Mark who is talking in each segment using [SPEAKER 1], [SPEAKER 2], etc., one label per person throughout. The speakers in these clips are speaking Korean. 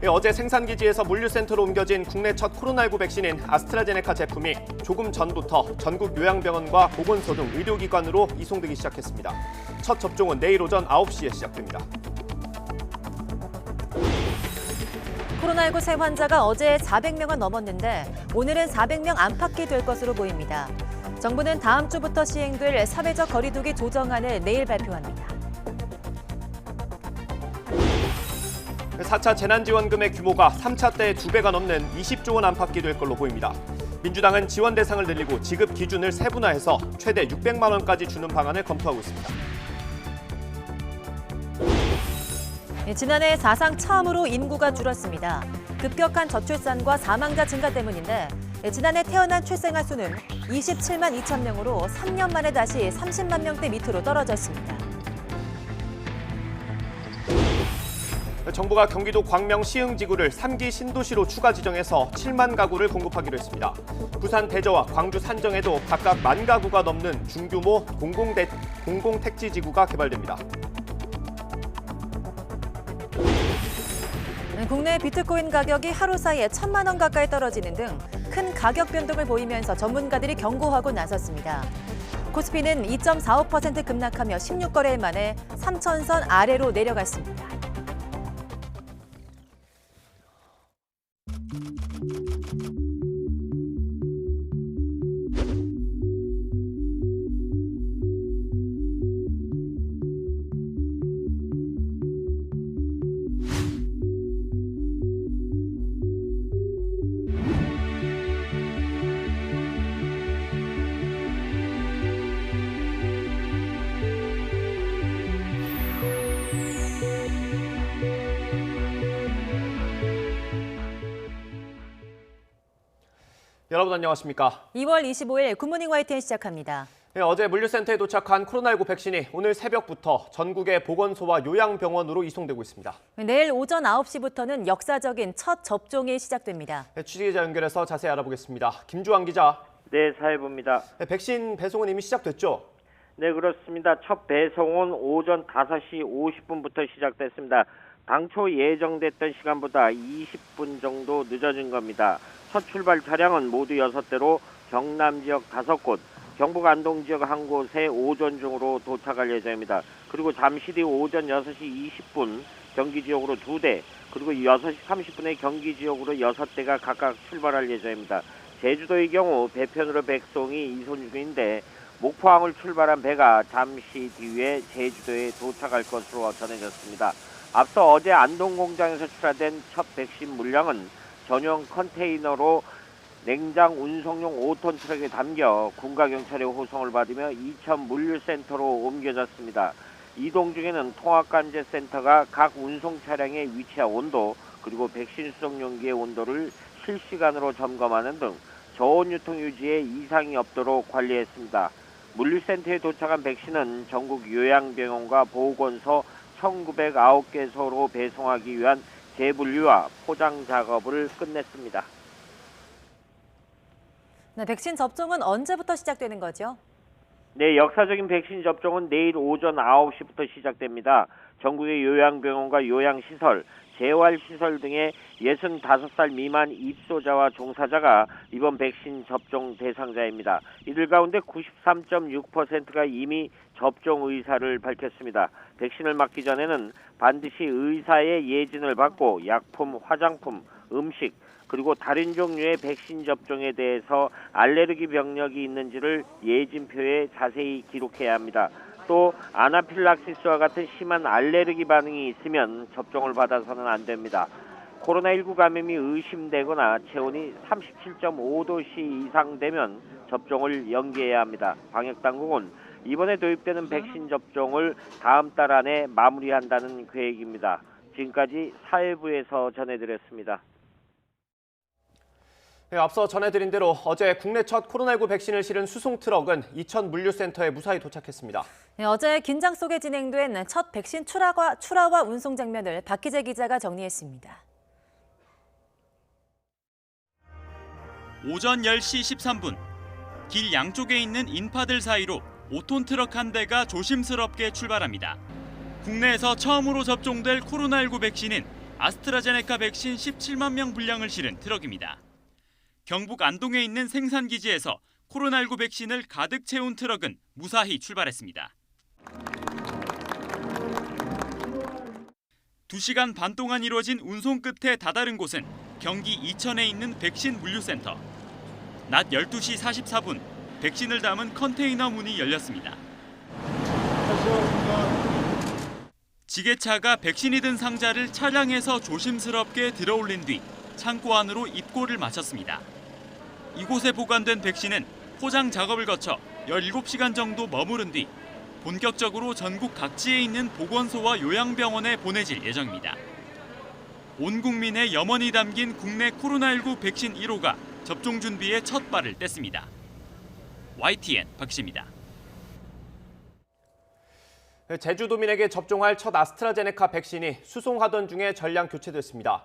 [SPEAKER 1] 어제 생산기지에서 물류센터로 옮겨진 국내 첫 코로나19 백신인 아스트라제네카 제품이 조금 전부터 전국 요양병원과 보건소 등 의료기관으로 이송되기 시작했습니다. 첫 접종은 내일 오전 9시에 시작됩니다.
[SPEAKER 2] 코로나19 새 환자가 어제 400명은 넘었는데 오늘은 400명 안팎이 될 것으로 보입니다. 정부는 다음 주부터 시행될 사회적 거리두기 조정안을 내일 발표합니다.
[SPEAKER 1] 4차 재난지원금의 규모가 3차 때 2배가 넘는 20조 원 안팎이 될 걸로 보입니다. 민주당은 지원 대상을 늘리고 지급 기준을 세분화해서 최대 600만 원까지 주는 방안을 검토하고 있습니다.
[SPEAKER 2] 지난해 사상 처음으로 인구가 줄었습니다. 급격한 저출산과 사망자 증가 때문인데 지난해 태어난 출생아 수는 27만 2천 명으로 3년 만에 다시 30만 명대 밑으로 떨어졌습니다.
[SPEAKER 1] 정부가 경기도 광명 시흥지구를 3기 신도시로 추가 지정해서 7만 가구를 공급하기로 했습니다. 부산 대저와 광주 산정에도 각각 1만 가구가 넘는 중규모 공공택지지구가 개발됩니다.
[SPEAKER 2] 국내 비트코인 가격이 하루 사이에 1,000만 원 가까이 떨어지는 등 큰 가격 변동을 보이면서 전문가들이 경고하고 나섰습니다. 코스피는 2.45% 급락하며 16거래일 만에 3,000선 아래로 내려갔습니다.
[SPEAKER 1] 여러분 안녕하십니까?
[SPEAKER 2] 2월 25일 굿모닝 YTN 시작합니다.
[SPEAKER 1] 어제 물류센터에 도착한 코로나19 백신이 오늘 새벽부터 전국의 보건소와 요양병원으로 이송되고 있습니다.
[SPEAKER 2] 내일 오전 9시부터는 역사적인 첫 접종이 시작됩니다.
[SPEAKER 1] 취재기자 연결해서 자세히 알아보겠습니다. 김주환 기자.
[SPEAKER 3] 네, 사회부입니다.
[SPEAKER 1] 백신 배송은 이미 시작됐죠?
[SPEAKER 3] 네, 그렇습니다. 첫 배송은 오전 5시 50분부터 시작됐습니다. 당초 예정됐던 시간보다 20분 정도 늦어진 겁니다. 첫 출발 차량은 모두 6대로 경남 지역 5곳, 경북 안동 지역 1곳에 오전 중으로 도착할 예정입니다. 그리고 잠시 뒤 오전 6시 20분 경기 지역으로 2대, 그리고 6시 30분에 경기 지역으로 6대가 각각 출발할 예정입니다. 제주도의 경우 배편으로 배송이 이송 중인데 목포항을 출발한 배가 잠시 뒤에 제주도에 도착할 것으로 전해졌습니다. 앞서 어제 안동 공장에서 출하된 첫 백신 물량은 전용 컨테이너로 냉장 운송용 5톤 트럭에 담겨 군가경찰의 호송을 받으며 이천 물류센터로 옮겨졌습니다. 이동 중에는 통합관제센터가 각 운송 차량에 위치한 온도 그리고 백신 수송 용기의 온도를 실시간으로 점검하는 등 저온 유통 유지에 이상이 없도록 관리했습니다. 물류센터에 도착한 백신은 전국 요양병원과 보건소 1909개소로 배송하기 위한 재분류와 포장 작업을 끝냈습니다.
[SPEAKER 2] 네, 백신 접종은 언제부터 시작되는 거죠?
[SPEAKER 3] 네, 역사적인 백신 접종은 내일 오전 9시부터 시작됩니다. 전국의 요양병원과 요양시설, 재활시설 등의 65살 미만 입소자와 종사자가 이번 백신 접종 대상자입니다. 이들 가운데 93.6%가 이미 접종 의사를 밝혔습니다. 백신을 맞기 전에는 반드시 의사의 예진을 받고 약품, 화장품, 음식, 그리고 다른 종류의 백신 접종에 대해서 알레르기 병력이 있는지를 예진표에 자세히 기록해야 합니다. 또 아나필락시스와 같은 심한 알레르기 반응이 있으면 접종을 받아서는 안 됩니다. 코로나19 감염이 의심되거나 체온이 37.5도씨 이상 되면 접종을 연기해야 합니다. 방역당국은 이번에 도입되는 백신 접종을 다음 달 안에 마무리한다는 계획입니다. 지금까지 사회부에서 전해드렸습니다.
[SPEAKER 1] 네, 앞서 전해드린 대로 어제 국내 첫 코로나19 백신을 실은 수송 트럭은 이천 물류센터에 무사히 도착했습니다.
[SPEAKER 2] 네, 어제 긴장 속에 진행된 첫 백신 출하와 운송 장면을 박희재 기자가 정리했습니다.
[SPEAKER 4] 오전 10시 13분, 길 양쪽에 있는 인파들 사이로 5톤 트럭 한 대가 조심스럽게 출발합니다. 국내에서 처음으로 접종될 코로나19 백신인 아스트라제네카 백신 17만 명 분량을 실은 트럭입니다. 경북 안동에 있는 생산기지에서 코로나19 백신을 가득 채운 트럭은 무사히 출발했습니다. 2시간 반 동안 이루어진 운송 끝에 다다른 곳은 경기 이천에 있는 백신 물류센터. 낮 12시 44분, 백신을 담은 컨테이너 문이 열렸습니다. 지게차가 백신이 든 상자를 차량에서 조심스럽게 들어올린 뒤 창고 안으로 입고를 마쳤습니다. 이곳에 보관된 백신은 포장 작업을 거쳐 17시간 정도 머무른 뒤 본격적으로 전국 각지에 있는 보건소와 요양병원에 보내질 예정입니다. 온 국민의 염원이 담긴 국내 코로나19 백신 1호가 접종 준비에 첫 발을 뗐습니다. YTN 박시입니다.
[SPEAKER 1] 제주도민에게 접종할 첫 아스트라제네카 백신이 수송하던 중에 전량 교체됐습니다.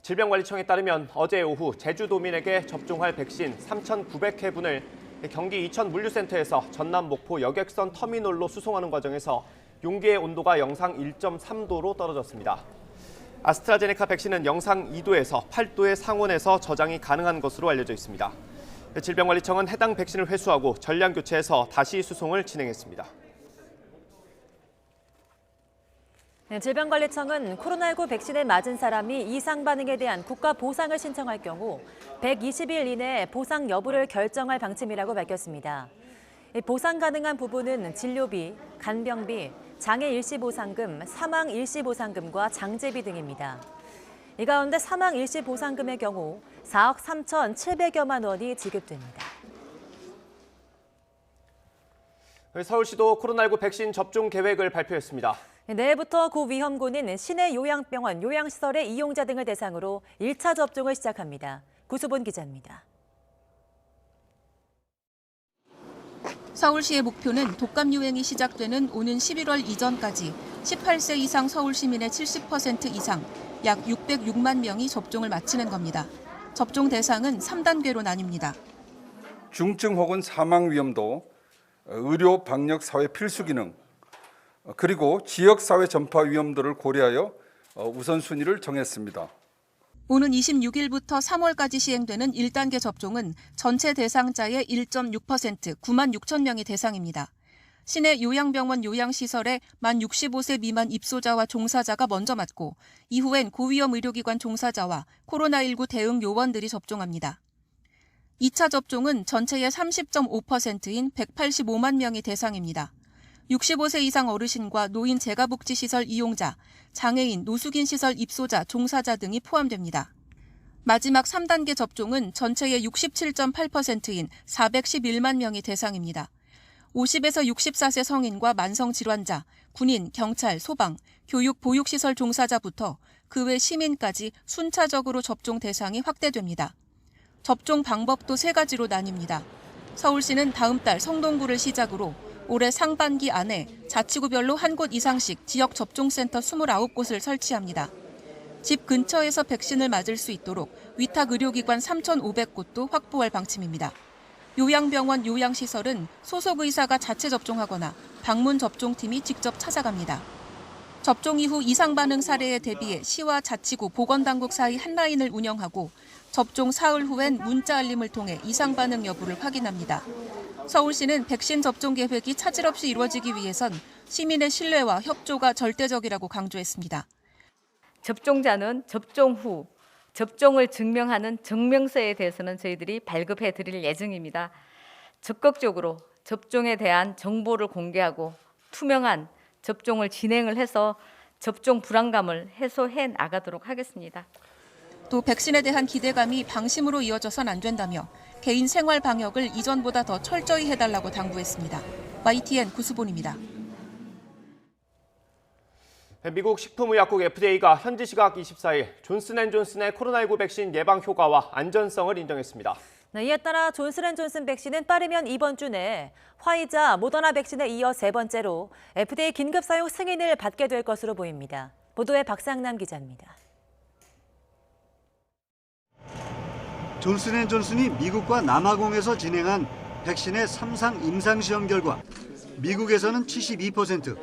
[SPEAKER 1] 질병관리청에 따르면 어제 오후 제주도민에게 접종할 백신 3,900회분을 경기 이천 물류센터에서 전남 목포 여객선 터미널로 수송하는 과정에서 용기의 온도가 영상 1.3도로 떨어졌습니다. 아스트라제네카 백신은 영상 2도에서 8도의 상온에서 저장이 가능한 것으로 알려져 있습니다. 질병관리청은 해당 백신을 회수하고 전량 교체해서 다시 수송을 진행했습니다.
[SPEAKER 2] 질병관리청은 코로나19 백신을 맞은 사람이 이상 반응에 대한 국가 보상을 신청할 경우 120일 이내에 보상 여부를 결정할 방침이라고 밝혔습니다. 보상 가능한 부분은 진료비, 간병비, 장애 일시보상금, 사망 일시보상금과 장제비 등입니다. 이 가운데 사망 일시보상금의 경우 4억 3,700여만 원이 지급됩니다.
[SPEAKER 1] 서울시도 코로나19 백신 접종 계획을 발표했습니다.
[SPEAKER 2] 내일부터 고위험군인 시내 요양병원, 요양시설의 이용자 등을 대상으로 1차 접종을 시작합니다. 구수본 기자입니다.
[SPEAKER 5] 서울시의 목표는 독감 유행이 시작되는 오는 11월 이전까지 18세 이상 서울 시민의 70% 이상, 약 606만 명이 접종을 마치는 겁니다. 접종 대상은 3단계로 나뉩니다.
[SPEAKER 6] 중증 혹은 사망 위험도, 의료 방역 사회 필수 기능, 그리고 지역사회 전파 위험도를 고려하여 우선순위를 정했습니다.
[SPEAKER 5] 오는 26일부터 3월까지 시행되는 1단계 접종은 전체 대상자의 1.6%, 9만 6천 명이 대상입니다. 시내 요양병원 요양시설에 만 65세 미만 입소자와 종사자가 먼저 맞고 이후엔 고위험 의료기관 종사자와 코로나19 대응 요원들이 접종합니다. 2차 접종은 전체의 30.5%인 185만 명이 대상입니다. 65세 이상 어르신과 노인 재가복지시설 이용자, 장애인, 노숙인 시설 입소자, 종사자 등이 포함됩니다. 마지막 3단계 접종은 전체의 67.8%인 411만 명이 대상입니다. 50에서 64세 성인과 만성질환자, 군인, 경찰, 소방, 교육, 보육시설 종사자부터 그 외 시민까지 순차적으로 접종 대상이 확대됩니다. 접종 방법도 3가지로 나뉩니다. 서울시는 다음 달 성동구를 시작으로 올해 상반기 안에 자치구별로 한 곳 이상씩 지역 접종센터 29곳을 설치합니다. 집 근처에서 백신을 맞을 수 있도록 위탁 의료기관 3,500곳도 확보할 방침입니다. 요양병원, 요양시설은 소속 의사가 자체 접종하거나 방문 접종팀이 직접 찾아갑니다. 접종 이후 이상 반응 사례에 대비해 시와 자치구, 보건당국 사이 한라인을 운영하고 접종 사흘 후엔 문자 알림을 통해 이상 반응 여부를 확인합니다. 서울시는 백신 접종 계획이 차질 없이 이루어지기 위해선 시민의 신뢰와 협조가 절대적이라고 강조했습니다.
[SPEAKER 7] 접종자는 접종 후 접종을 증명하는 증명서에 대해서는 저희들이 발급해 드릴 예정입니다. 적극적으로 접종에 대한 정보를 공개하고 투명한 접종을 진행을 해서 접종 불안감을 해소해 나가도록 하겠습니다.
[SPEAKER 5] 또 백신에 대한 기대감이 방심으로 이어져선 안 된다며 개인 생활 방역을 이전보다 더 철저히 해달라고 당부했습니다. YTN 구수본입니다.
[SPEAKER 1] 미국 식품의약국 FDA가 현지 시각 24일 존슨앤존슨의 코로나19 백신 예방 효과와 안전성을 인정했습니다.
[SPEAKER 2] 이에 따라 존슨앤존슨 백신은 빠르면 이번 주 내에 화이자, 모더나 백신에 이어 3번째로 FDA 긴급 사용 승인을 받게 될 것으로 보입니다. 보도에 박상남 기자입니다.
[SPEAKER 8] 존슨앤존슨이 미국과 남아공에서 진행한 백신의 3상 임상시험 결과 미국에서는 72%,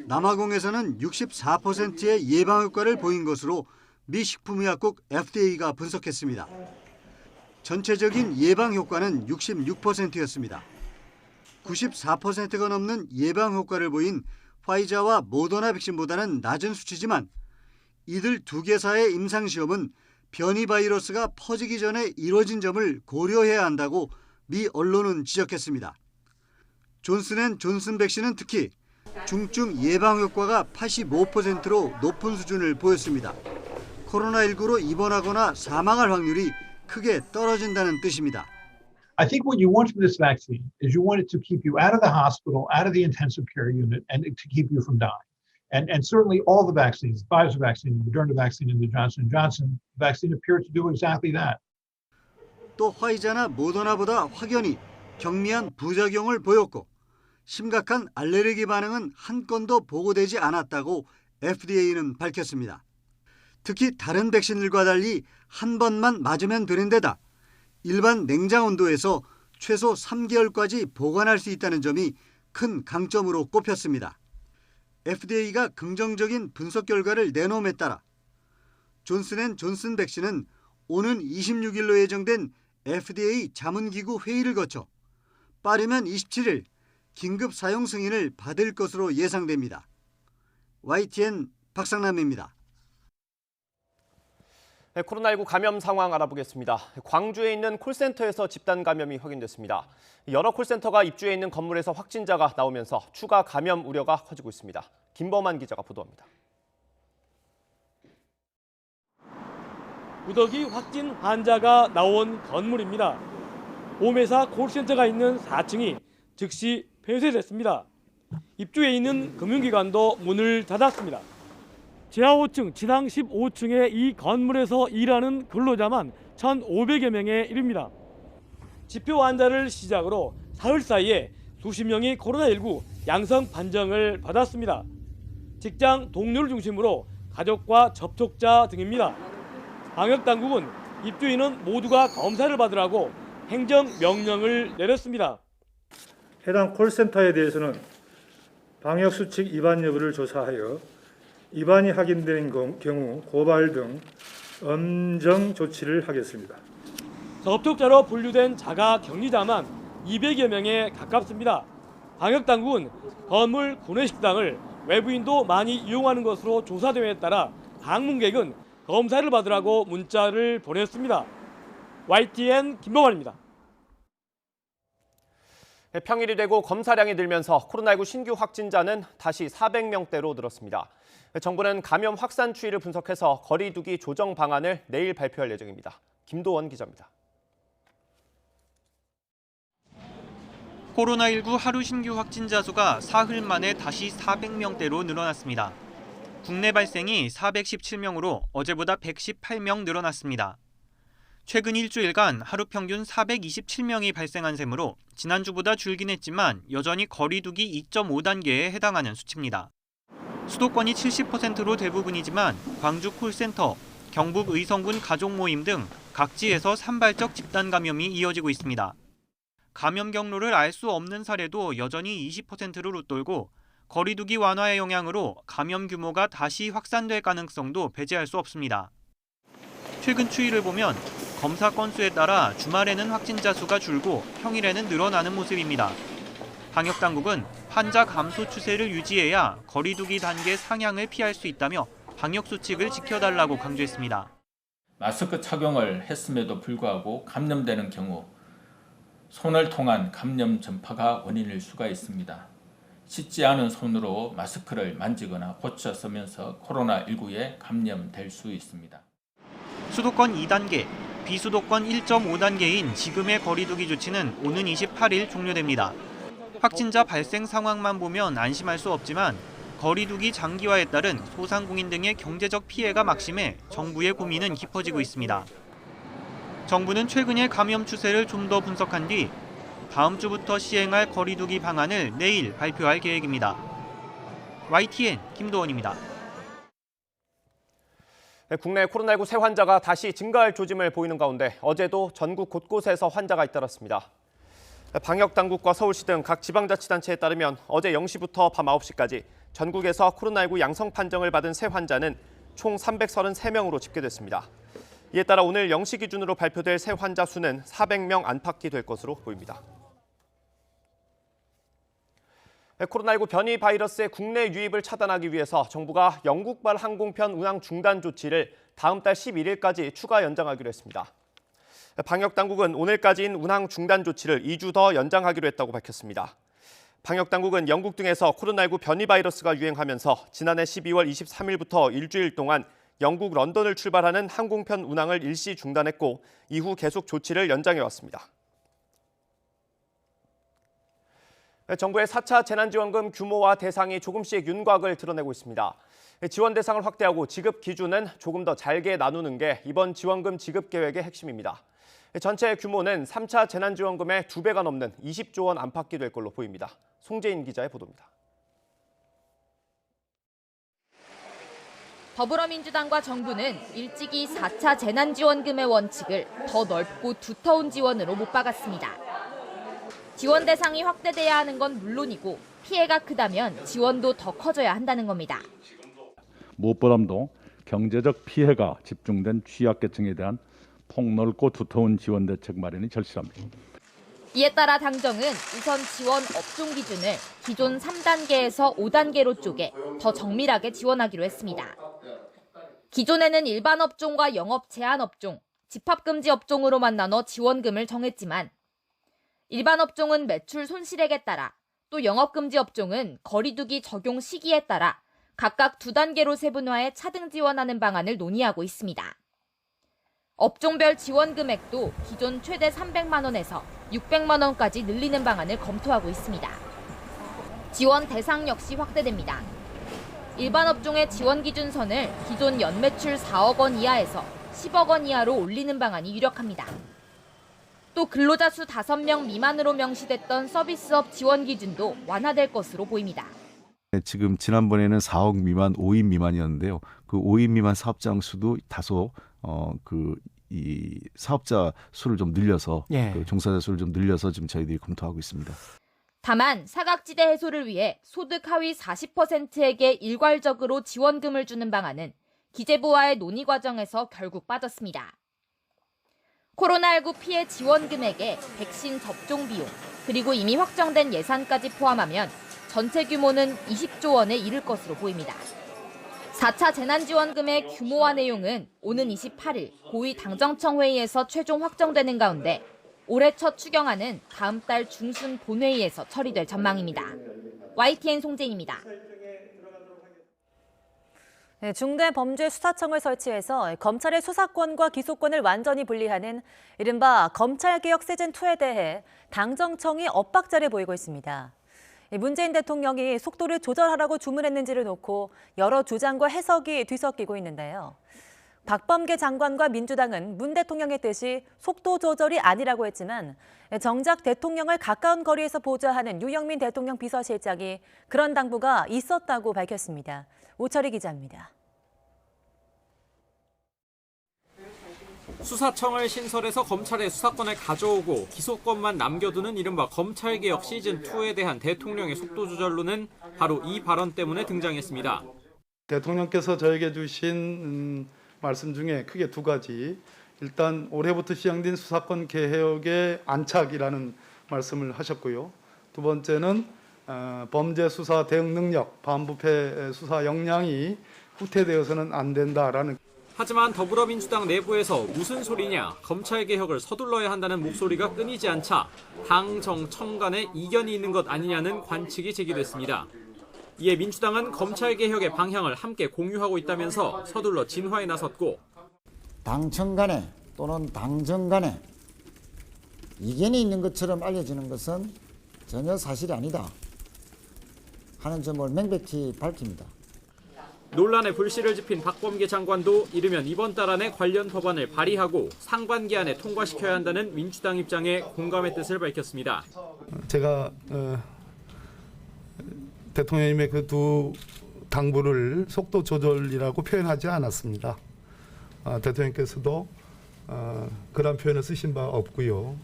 [SPEAKER 8] 남아공에서는 64%의 예방 효과를 보인 것으로 미 식품의약국 FDA가 분석했습니다. 전체적인 예방 효과는 66%였습니다. 94%가 넘는 예방 효과를 보인 화이자와 모더나 백신보다는 낮은 수치지만 이들 두 개사의 임상시험은 변이 바이러스가 퍼지기 전에 이뤄진 점을 고려해야 한다고 미 언론은 지적했습니다. 존슨앤존슨 백신은 특히 중증 예방 효과가 85%로 높은 수준을 보였습니다. 코로나19로 입원하거나 사망할 확률이 크게 떨어진다는 뜻입니다.
[SPEAKER 9] I think what you want from this vaccine is you want it to keep you out of the hospital, out of the intensive care unit, and to keep you from dying. And certainly all the vaccines, the Pfizer vaccine, the Moderna vaccine, and the Johnson & Johnson vaccine appear to do exactly that.
[SPEAKER 8] 또 화이자나 모더나보다 확연히 경미한 부작용을 보였고 심각한 알레르기 반응은 한 건도 보고되지 않았다고 FDA는 밝혔습니다. 특히 다른 백신들과 달리 한 번만 맞으면 되는 데다 일반 냉장 온도에서 최소 3개월까지 보관할 수 있다는 점이 큰 강점으로 꼽혔습니다. FDA가 긍정적인 분석 결과를 내놓음에 따라 존슨앤존슨 백신은 오는 26일로 예정된 FDA 자문기구 회의를 거쳐 빠르면 27일 긴급 사용 승인을 받을 것으로 예상됩니다. YTN 박상남입니다.
[SPEAKER 1] 네, 코로나19 감염 상황 알아보겠습니다. 광주에 있는 콜센터에서 집단 감염이 확인됐습니다. 여러 콜센터가 입주해 있는 건물에서 확진자가 나오면서 추가 감염 우려가 커지고 있습니다. 김범한 기자가 보도합니다.
[SPEAKER 10] 무더기 확진 환자가 나온 건물입니다. 오메사 콜센터가 있는 4층이 즉시 폐쇄됐습니다. 입주해 있는 금융기관도 문을 닫았습니다. 지하 5층, 지상 15층의 이 건물에서 일하는 근로자만 1,500여 명에 이릅니다. 지표 환자를 시작으로 사흘 사이에 수십 명이 코로나19 양성 판정을 받았습니다. 직장 동료를 중심으로 가족과 접촉자 등입니다. 방역당국은 입주인은 모두가 검사를 받으라고 행정명령을 내렸습니다.
[SPEAKER 11] 해당 콜센터에 대해서는 방역수칙 위반 여부를 조사하여 위반이 확인되는 경우 고발 등 엄정 조치를 하겠습니다.
[SPEAKER 10] 접촉자로 분류된 자가 격리자만 200여 명에 가깝습니다. 방역당국은 건물 구내식당을 외부인도 많이 이용하는 것으로 조사됨에 따라 방문객은 검사를 받으라고 문자를 보냈습니다. YTN 김범환입니다.
[SPEAKER 1] 평일이 되고 검사량이 늘면서 코로나19 신규 확진자는 다시 400명대로 늘었습니다. 정부는 감염 확산 추이를 분석해서 거리 두기 조정 방안을 내일 발표할 예정입니다. 김도원 기자입니다.
[SPEAKER 12] 코로나19 하루 신규 확진자 수가 사흘 만에 다시 400명대로 늘어났습니다. 국내 발생이 417명으로 어제보다 118명 늘어났습니다. 최근 일주일간 하루 평균 427명이 발생한 셈으로 지난주보다 줄긴 했지만 여전히 거리 두기 2.5단계에 해당하는 수치입니다. 수도권이 70%로 대부분이지만 광주 콜센터, 경북 의성군 가족 모임 등 각지에서 산발적 집단 감염이 이어지고 있습니다. 감염 경로를 알 수 없는 사례도 여전히 20%를 웃돌고 거리 두기 완화의 영향으로 감염 규모가 다시 확산될 가능성도 배제할 수 없습니다. 최근 추이를 보면 검사 건수에 따라 주말에는 확진자 수가 줄고 평일에는 늘어나는 모습입니다. 방역당국은 환자 감소 추세를 유지해야 거리 두기 단계 상향을 피할 수 있다며 방역 수칙을 지켜달라고 강조했습니다.
[SPEAKER 13] 마스크 착용을 했음에도 불구하고 감염되는 경우 손을 통한 감염 전파가 원인일 수가 있습니다. 씻지 않은 손으로 마스크를 만지거나 고쳐 쓰면서 코로나19에 감염될 수 있습니다.
[SPEAKER 12] 수도권 2단계, 비수도권 1.5단계인 지금의 거리 두기 조치는 오는 28일 종료됩니다. 확진자 발생 상황만 보면 안심할 수 없지만 거리 두기 장기화에 따른 소상공인 등의 경제적 피해가 막심해 정부의 고민은 깊어지고 있습니다. 정부는 최근의 감염 추세를 좀 더 분석한 뒤 다음 주부터 시행할 거리 두기 방안을 내일 발표할 계획입니다. YTN 김도원입니다.
[SPEAKER 1] 국내 코로나19 새 환자가 다시 증가할 조짐을 보이는 가운데 어제도 전국 곳곳에서 환자가 잇따랐습니다. 방역당국과 서울시 등 각 지방자치단체에 따르면 어제 0시부터 밤 9시까지 전국에서 코로나19 양성 판정을 받은 새 환자는 총 333명으로 집계됐습니다. 이에 따라 오늘 0시 기준으로 발표될 새 환자 수는 400명 안팎이 될 것으로 보입니다. 코로나19 변이 바이러스의 국내 유입을 차단하기 위해서 정부가 영국발 항공편 운항 중단 조치를 다음 달 11일까지 추가 연장하기로 했습니다. 방역당국은 오늘까지인 운항 중단 조치를 2주 더 연장하기로 했다고 밝혔습니다. 방역당국은 영국 등에서 코로나19 변이 바이러스가 유행하면서 지난해 12월 23일부터 일주일 동안 영국 런던을 출발하는 항공편 운항을 일시 중단했고 이후 계속 조치를 연장해왔습니다. 정부의 4차 재난지원금 규모와 대상이 조금씩 윤곽을 드러내고 있습니다. 지원 대상을 확대하고 지급 기준은 조금 더 잘게 나누는 게 이번 지원금 지급 계획의 핵심입니다. 전체 규모는 3차 재난지원금의 2배가 넘는 20조 원 안팎이 될 걸로 보입니다. 송재인 기자의 보도입니다.
[SPEAKER 14] 더불어민주당과 정부는 일찍이 4차 재난지원금의 원칙을 더 넓고 두터운 지원으로 못 박았습니다. 지원 대상이 확대돼야 하는 건 물론이고 피해가 크다면 지원도 더 커져야 한다는 겁니다.
[SPEAKER 15] 무엇보다도 경제적 피해가 집중된 취약계층에 대한 폭넓고 두터운 지원 대책 마련이 절실합니다.
[SPEAKER 14] 이에 따라 당정은 우선 지원 업종 기준을 기존 3단계에서 5단계로 쪼개 더 정밀하게 지원하기로 했습니다. 기존에는 일반 업종과 영업 제한 업종, 집합금지 업종으로만 나눠 지원금을 정했지만 일반 업종은 매출 손실액에 따라 또 영업금지 업종은 거리두기 적용 시기에 따라 각각 2단계로 세분화해 차등 지원하는 방안을 논의하고 있습니다. 업종별 지원 금액도 기존 최대 300만 원에서 600만 원까지 늘리는 방안을 검토하고 있습니다. 지원 대상 역시 확대됩니다. 일반 업종의 지원 기준선을 기존 연매출 4억 원 이하에서 10억 원 이하로 올리는 방안이 유력합니다. 또 근로자 수 5명 미만으로 명시됐던 서비스업 지원 기준도 완화될 것으로 보입니다.
[SPEAKER 16] 지금 지난번에는 4억 미만, 5인 미만이었는데요. 그 5인 미만 사업장 수도 다소 이 사업자 수를 좀 늘려서 그 종사자 수를 좀 늘려서 지금 저희들이 검토하고 있습니다.
[SPEAKER 14] 다만 사각지대 해소를 위해 소득 하위 40%에게 일괄적으로 지원금을 주는 방안은 기재부와의 논의 과정에서 결국 빠졌습니다. 코로나19 피해 지원 금액에 백신 접종 비용, 그리고 이미 확정된 예산까지 포함하면 전체 규모는 20조 원에 이를 것으로 보입니다. 4차 재난지원금의 규모와 내용은 오는 28일 고위 당정청 회의에서 최종 확정되는 가운데 올해 첫 추경안은 다음 달 중순 본회의에서 처리될 전망입니다. YTN 송재인입니다.
[SPEAKER 2] 중대범죄수사청을 설치해서 검찰의 수사권과 기소권을 완전히 분리하는 이른바 검찰개혁 시즌2에 대해 당정청이 엇박자를 보이고 있습니다. 문재인 대통령이 속도를 조절하라고 주문했는지를 놓고 여러 주장과 해석이 뒤섞이고 있는데요. 박범계 장관과 민주당은 문 대통령의 뜻이 속도 조절이 아니라고 했지만 정작 대통령을 가까운 거리에서 보좌하는 유영민 대통령 비서실장이 그런 당부가 있었다고 밝혔습니다. 오철희 기자입니다.
[SPEAKER 17] 수사청을 신설해서 검찰의 수사권을 가져오고 기소권만 남겨두는 이른바 검찰개혁 시즌2에 대한 대통령의 속도 조절론은 바로 이 발언 때문에 등장했습니다.
[SPEAKER 18] 대통령께서 저에게 주신 말씀 중에 크게 두 가지. 일단 올해부터 시행된 수사권 개혁의 안착이라는 말씀을 하셨고요. 두 번째는 범죄 수사 대응 능력, 반부패 수사 역량이 후퇴되어서는 안 된다라는.
[SPEAKER 17] 하지만 더불어민주당 내부에서 무슨 소리냐, 검찰개혁을 서둘러야 한다는 목소리가 끊이지 않자 당정청 간에 이견이 있는 것 아니냐는 관측이 제기됐습니다. 이에 민주당은 검찰개혁의 방향을 함께 공유하고 있다면서 서둘러 진화에 나섰고,
[SPEAKER 19] 당청 간에 또는 당정 간에 이견이 있는 것처럼 알려지는 것은 전혀 사실이 아니다 하는 점을 명백히 밝힙니다.
[SPEAKER 17] 논란에 불씨를 지핀 박범계 장관도 이르면 이번 달 안에 관련 법안을 발의하고 상반기 안에 통과시켜야 한다는 민주당 입장에 공감의 뜻을 밝혔습니다.
[SPEAKER 18] 제가 대통령님의 그 두 당부를 속도 조절이라고 표현하지 않았습니다. 대통령께서도 그런 표현을 쓰신 바 없고요.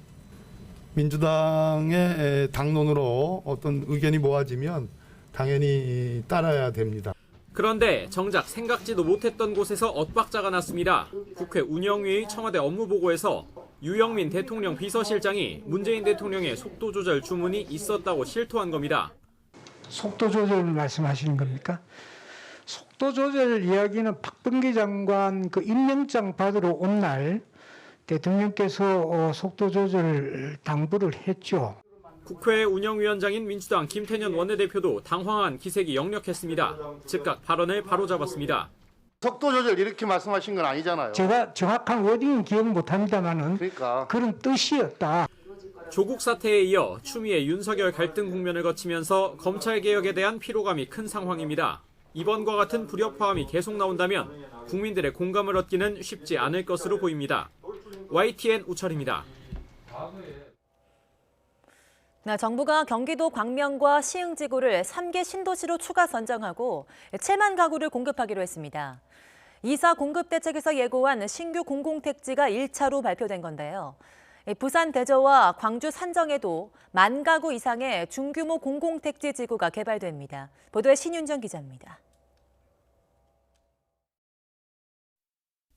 [SPEAKER 18] 민주당의 당론으로 어떤 의견이 모아지면 당연히 따라야 됩니다.
[SPEAKER 17] 그런데 정작 생각지도 못했던 곳에서 엇박자가 났습니다. 국회 운영위의 청와대 업무보고에서 유영민 대통령 비서실장이 문재인 대통령의 속도 조절 주문이 있었다고 실토한 겁니다.
[SPEAKER 20] 속도 조절 말씀하시는 겁니까? 속도 조절 이야기는 박범계 장관 그 임명장 받으러 온 날 대통령께서 속도 조절 당부를 했죠.
[SPEAKER 17] 국회 운영위원장인 민주당 김태년 원내대표도 당황한 기색이 역력했습니다. 즉각 발언을 바로잡았습니다.
[SPEAKER 21] 속도 조절 이렇게 말씀하신 건 아니잖아요.
[SPEAKER 20] 제가 정확한 워딩은 기억 못합니다만은 그런 뜻이었다.
[SPEAKER 17] 조국 사태에 이어 추미애 윤석열 갈등 국면을 거치면서 검찰 개혁에 대한 피로감이 큰 상황입니다. 이번과 같은 불협화음이 계속 나온다면 국민들의 공감을 얻기는 쉽지 않을 것으로 보입니다. YTN 우철입니다.
[SPEAKER 2] 네, 정부가 경기도 광명과 시흥지구를 3개 신도시로 추가 선정하고 7만 가구를 공급하기로 했습니다. 이사 공급 대책에서 예고한 신규 공공택지가 1차로 발표된 건데요. 부산 대저와 광주 산정에도 1만 가구 이상의 중규모 공공택지 지구가 개발됩니다. 보도에 신윤정 기자입니다.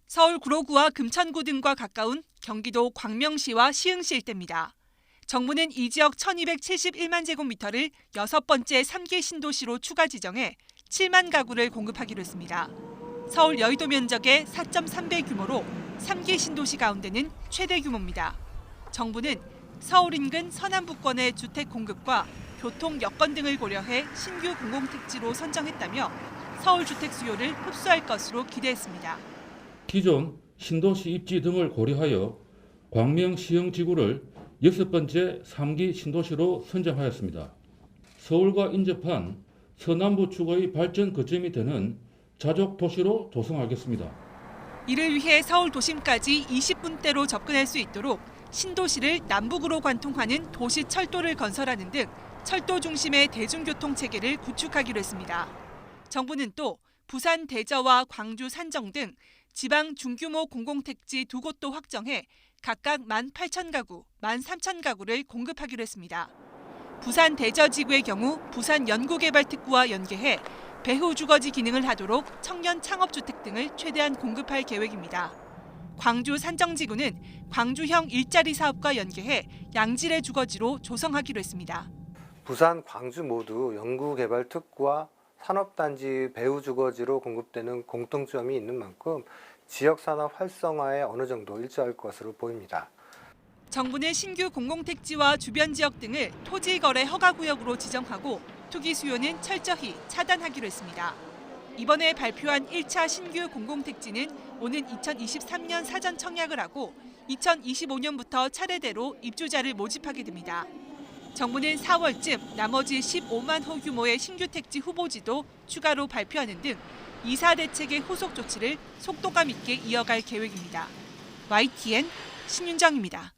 [SPEAKER 22] 서울 구로구와 금천구 등과 가까운 경기도 광명시와 시흥시 일대입니다. 정부는 이 지역 1271만 제곱미터를 6번째 3개 신도시로 추가 지정해 7만 가구를 공급하기로 했습니다. 서울 여의도 면적의 4.3배 규모로 3개 신도시 가운데는 최대 규모입니다. 정부는 서울 인근 서남부권의 주택 공급과 교통 여건 등을 고려해 신규 공공택지로 선정했다며 서울 주택 수요를 흡수할 것으로 기대했습니다.
[SPEAKER 23] 기존 신도시 입지 등을 고려하여 광명 시흥지구를 6번째 3기 신도시로 선정하였습니다. 서울과 인접한 서남부 축의 발전 거점이 되는 자족 도시로 조성하겠습니다.
[SPEAKER 22] 이를 위해 서울 도심까지 20분대로 접근할 수 있도록 신도시를 남북으로 관통하는 도시 철도를 건설하는 등 철도 중심의 대중교통 체계를 구축하기로 했습니다. 정부는 또 부산 대저와 광주 산정 등 지방 중규모 공공택지 2곳도 확정해 각각 18,000가구, 13,000가구를 공급하기로 했습니다. 부산 대저지구의 경우 부산 연구개발특구와 연계해 배후 주거지 기능을 하도록 청년 창업주택 등을 최대한 공급할 계획입니다. 광주 산정지구는 광주형 일자리 사업과 연계해 양질의 주거지로 조성하기로 했습니다.
[SPEAKER 24] 부산, 광주 모두 연구개발특구와 산업단지 배후 주거지로 공급되는 공통점이 있는 만큼 지역산업 활성화에 어느 정도 일조할 것으로 보입니다.
[SPEAKER 22] 정부는 신규 공공택지와 주변 지역 등을 토지거래 허가구역으로 지정하고 투기 수요는 철저히 차단하기로 했습니다. 이번에 발표한 1차 신규 공공택지는 오는 2023년 사전 청약을 하고 2025년부터 차례대로 입주자를 모집하게 됩니다. 정부는 4월쯤 나머지 15만 호 규모의 신규 택지 후보지도 추가로 발표하는 등 이사 대책의 후속 조치를 속도감 있게 이어갈 계획입니다. YTN 신윤정입니다.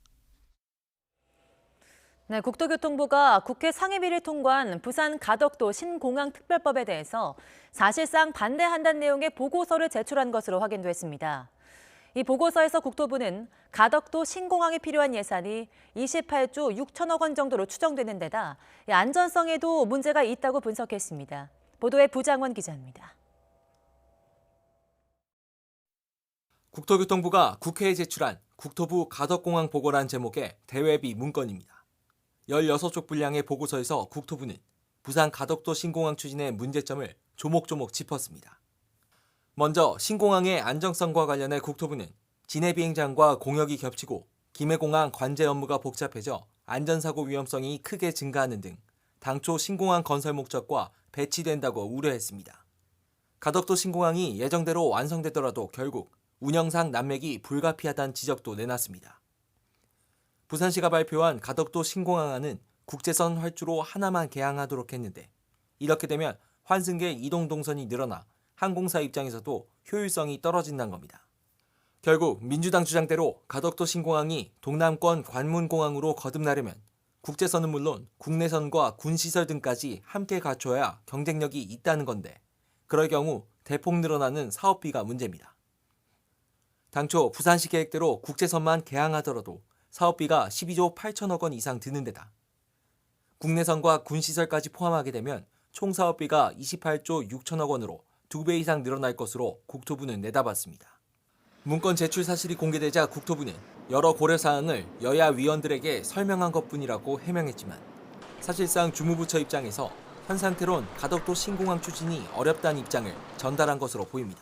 [SPEAKER 2] 네, 국토교통부가 국회 상임위를 통과한 부산 가덕도 신공항 특별법에 대해서 사실상 반대한다는 내용의 보고서를 제출한 것으로 확인됐습니다. 이 보고서에서 국토부는 가덕도 신공항에 필요한 예산이 28조 6천억 원 정도로 추정되는 데다 안전성에도 문제가 있다고 분석했습니다. 보도에 부장원 기자입니다.
[SPEAKER 25] 국토교통부가 국회에 제출한 국토부 가덕공항 보고란 제목의 대외비 문건입니다. 16쪽 분량의 보고서에서 국토부는 부산 가덕도 신공항 추진의 문제점을 조목조목 짚었습니다. 먼저 신공항의 안정성과 관련해 국토부는 진해비행장과 공역이 겹치고 김해공항 관제 업무가 복잡해져 안전사고 위험성이 크게 증가하는 등 당초 신공항 건설 목적과 배치된다고 우려했습니다. 가덕도 신공항이 예정대로 완성되더라도 결국 운영상 난맥이 불가피하다는 지적도 내놨습니다. 부산시가 발표한 가덕도 신공항안은 국제선 활주로 하나만 개항하도록 했는데 이렇게 되면 환승객 이동 동선이 늘어나 항공사 입장에서도 효율성이 떨어진다는 겁니다. 결국 민주당 주장대로 가덕도 신공항이 동남권 관문공항으로 거듭나려면 국제선은 물론 국내선과 군시설 등까지 함께 갖춰야 경쟁력이 있다는 건데 그럴 경우 대폭 늘어나는 사업비가 문제입니다. 당초 부산시 계획대로 국제선만 개항하더라도 사업비가 12조 8천억 원 이상 드는 데다 국내선과 군시설까지 포함하게 되면 총 사업비가 28조 6천억 원으로 2배 이상 늘어날 것으로 국토부는 내다봤습니다. 문건 제출 사실이 공개되자 국토부는 여러 고려 사항을 여야 위원들에게 설명한 것뿐이라고 해명했지만 사실상 주무부처 입장에서 현 상태론 가덕도 신공항 추진이 어렵다는 입장을 전달한 것으로 보입니다.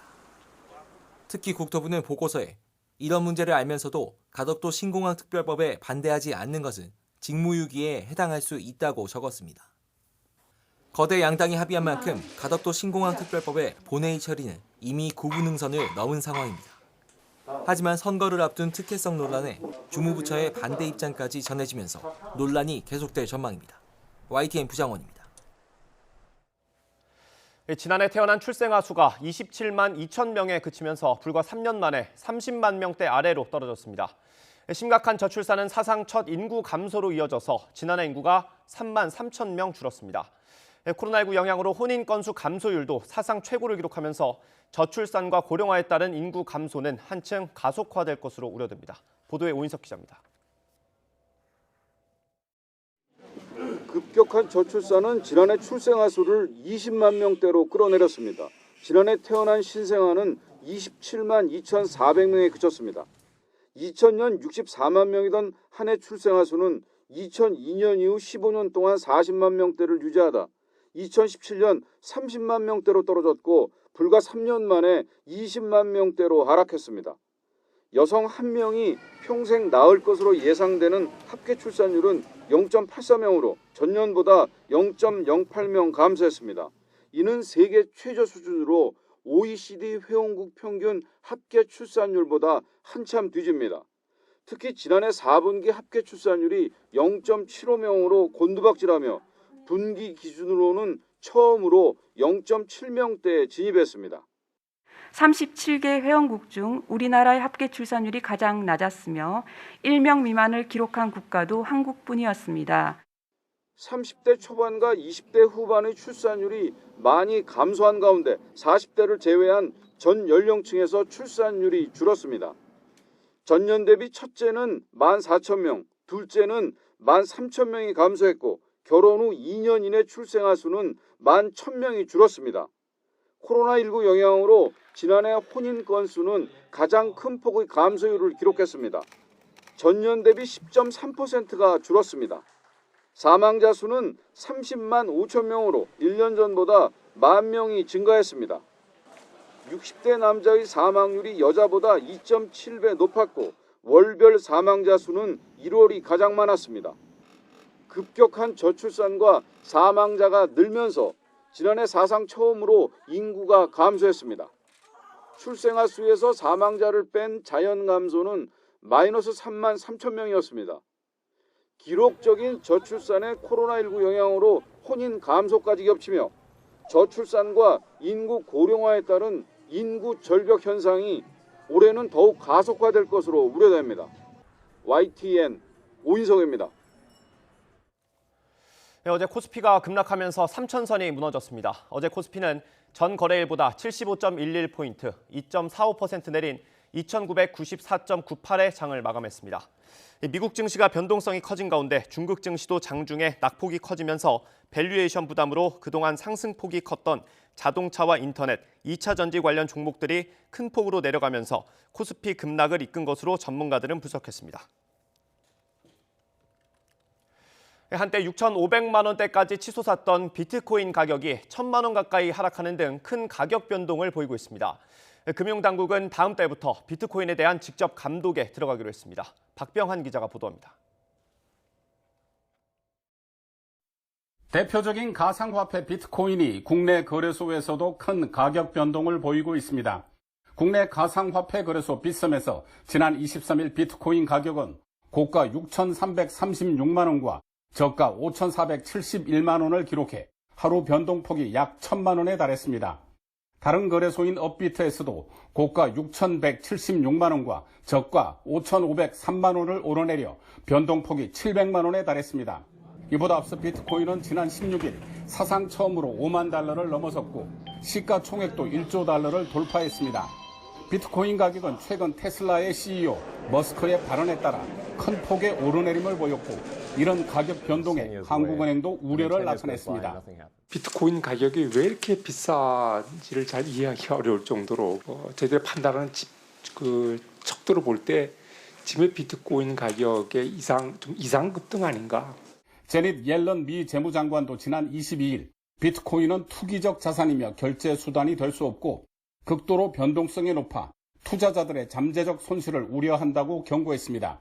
[SPEAKER 25] 특히 국토부는 보고서에 이런 문제를 알면서도 가덕도 신공항 특별법에 반대하지 않는 것은 직무유기에 해당할 수 있다고 적었습니다. 거대 양당이 합의한 만큼 가덕도 신공항 특별법의 본회의 처리는 이미 구분응선을 넘은 상황입니다. 하지만 선거를 앞둔 특혜성 논란에 주무부처의 반대 입장까지 전해지면서 논란이 계속될 전망입니다. YTN 부장원입니다.
[SPEAKER 1] 지난해 태어난 출생아 수가 27만 2천 명에 그치면서 불과 3년 만에 30만 명대 아래로 떨어졌습니다. 심각한 저출산은 사상 첫 인구 감소로 이어져서 지난해 인구가 3만 3천 명 줄었습니다. 코로나19 영향으로 혼인 건수 감소율도 사상 최고를 기록하면서 저출산과 고령화에 따른 인구 감소는 한층 가속화될 것으로 우려됩니다. 보도에 오인석 기자입니다.
[SPEAKER 3] 급격한 저출산은 지난해 출생아 수를 20만 명대로 끌어내렸습니다. 지난해 태어난 신생아는 27만 2,400명에 그쳤습니다. 2000년 64만 명이던 한 해 출생아 수는 2002년 이후 15년 동안 40만 명대를 유지하다 2017년 30만 명대로 떨어졌고 불과 3년 만에 20만 명대로 하락했습니다. 여성 1명이 평생 낳을 것으로 예상되는 합계 출산율은 0.84명으로 전년보다 0.08명 감소했습니다. 이는 세계 최저 수준으로 OECD 회원국 평균 합계 출산율보다 한참 뒤집니다. 특히 지난해 4분기 합계 출산율이 0.75명으로 곤두박질하며 분기 기준으로는 처음으로 0.7명대에 진입했습니다.
[SPEAKER 4] 37개 회원국 중 우리나라의 합계 출산율이 가장 낮았으며 1명 미만을 기록한 국가도 한국뿐이었습니다.
[SPEAKER 3] 30대 초반과 20대 후반의 출산율이 많이 감소한 가운데 40대를 제외한 전 연령층에서 출산율이 줄었습니다. 전년 대비 첫째는 14,000명, 둘째는 13,000명이 감소했고 결혼 후 2년 이내 출생아 수는 11,000명이 줄었습니다. 코로나19 영향으로 지난해 혼인 건수는 가장 큰 폭의 감소율을 기록했습니다. 전년 대비 10.3%가 줄었습니다. 사망자 수는 30만 5천 명으로 1년 전보다 10,000명이 증가했습니다. 60대 남자의 사망률이 여자보다 2.7배 높았고 월별 사망자 수는 1월이 가장 많았습니다. 급격한 저출산과 사망자가 늘면서 지난해 사상 처음으로 인구가 감소했습니다. 출생아 수에서 사망자를 뺀 자연 감소는 마이너스 3만 3천 명이었습니다. 기록적인 저출산의 코로나19 영향으로 혼인 감소까지 겹치며 저출산과 인구 고령화에 따른 인구 절벽 현상이 올해는 더욱 가속화될 것으로 우려됩니다. YTN 오인석입니다.
[SPEAKER 1] 네, 어제 코스피가 급락하면서 3,000선이 무너졌습니다. 어제 코스피는 전 거래일보다 75.11포인트, 2.45% 내린 2,994.98의 장을 마감했습니다. 미국 증시가 변동성이 커진 가운데 중국 증시도 장중에 낙폭이 커지면서 밸류에이션 부담으로 그동안 상승폭이 컸던 자동차와 인터넷, 2차 전지 관련 종목들이 큰 폭으로 내려가면서 코스피 급락을 이끈 것으로 전문가들은 분석했습니다. 한때 6,500만 원대까지 치솟았던 비트코인 가격이 1,000만 원 가까이 하락하는 등 큰 가격 변동을 보이고 있습니다. 금융당국은 다음 달부터 비트코인에 대한 직접 감독에 들어가기로 했습니다. 박병한 기자가 보도합니다.
[SPEAKER 5] 대표적인 가상화폐 비트코인이 국내 거래소에서도 큰 가격 변동을 보이고 있습니다. 국내 가상화폐 거래소 빗썸에서 지난 23일 비트코인 가격은 고가 6,336만 원과 저가 5,471만 원을 기록해 하루 변동폭이 약 1,000만 원에 달했습니다. 다른 거래소인 업비트에서도 고가 6,176만 원과 저가 5,503만 원을 오르내려 변동폭이 700만 원에 달했습니다. 이보다 앞서 비트코인은 지난 16일 사상 처음으로 5만 달러를 넘어섰고 시가총액도 1조 달러를 돌파했습니다. 비트코인 가격은 최근 테슬라의 CEO 머스크의 발언에 따라 큰 폭의 오르내림을 보였고 이런 가격 변동에 한국은행도 우려를 나타냈습니다.
[SPEAKER 6] 비트코인 가격이 왜 이렇게 비싼지를 잘 이해하기 어려울 정도로 저희들이 판단하는 척도를 볼 때 지금의 비트코인 가격의 이상 급등 아닌가.
[SPEAKER 5] 제닛 옐런 미 재무장관도 지난 22일 비트코인은 투기적 자산이며 결제 수단이 될 수 없고 극도로 변동성이 높아 투자자들의 잠재적 손실을 우려한다고 경고했습니다.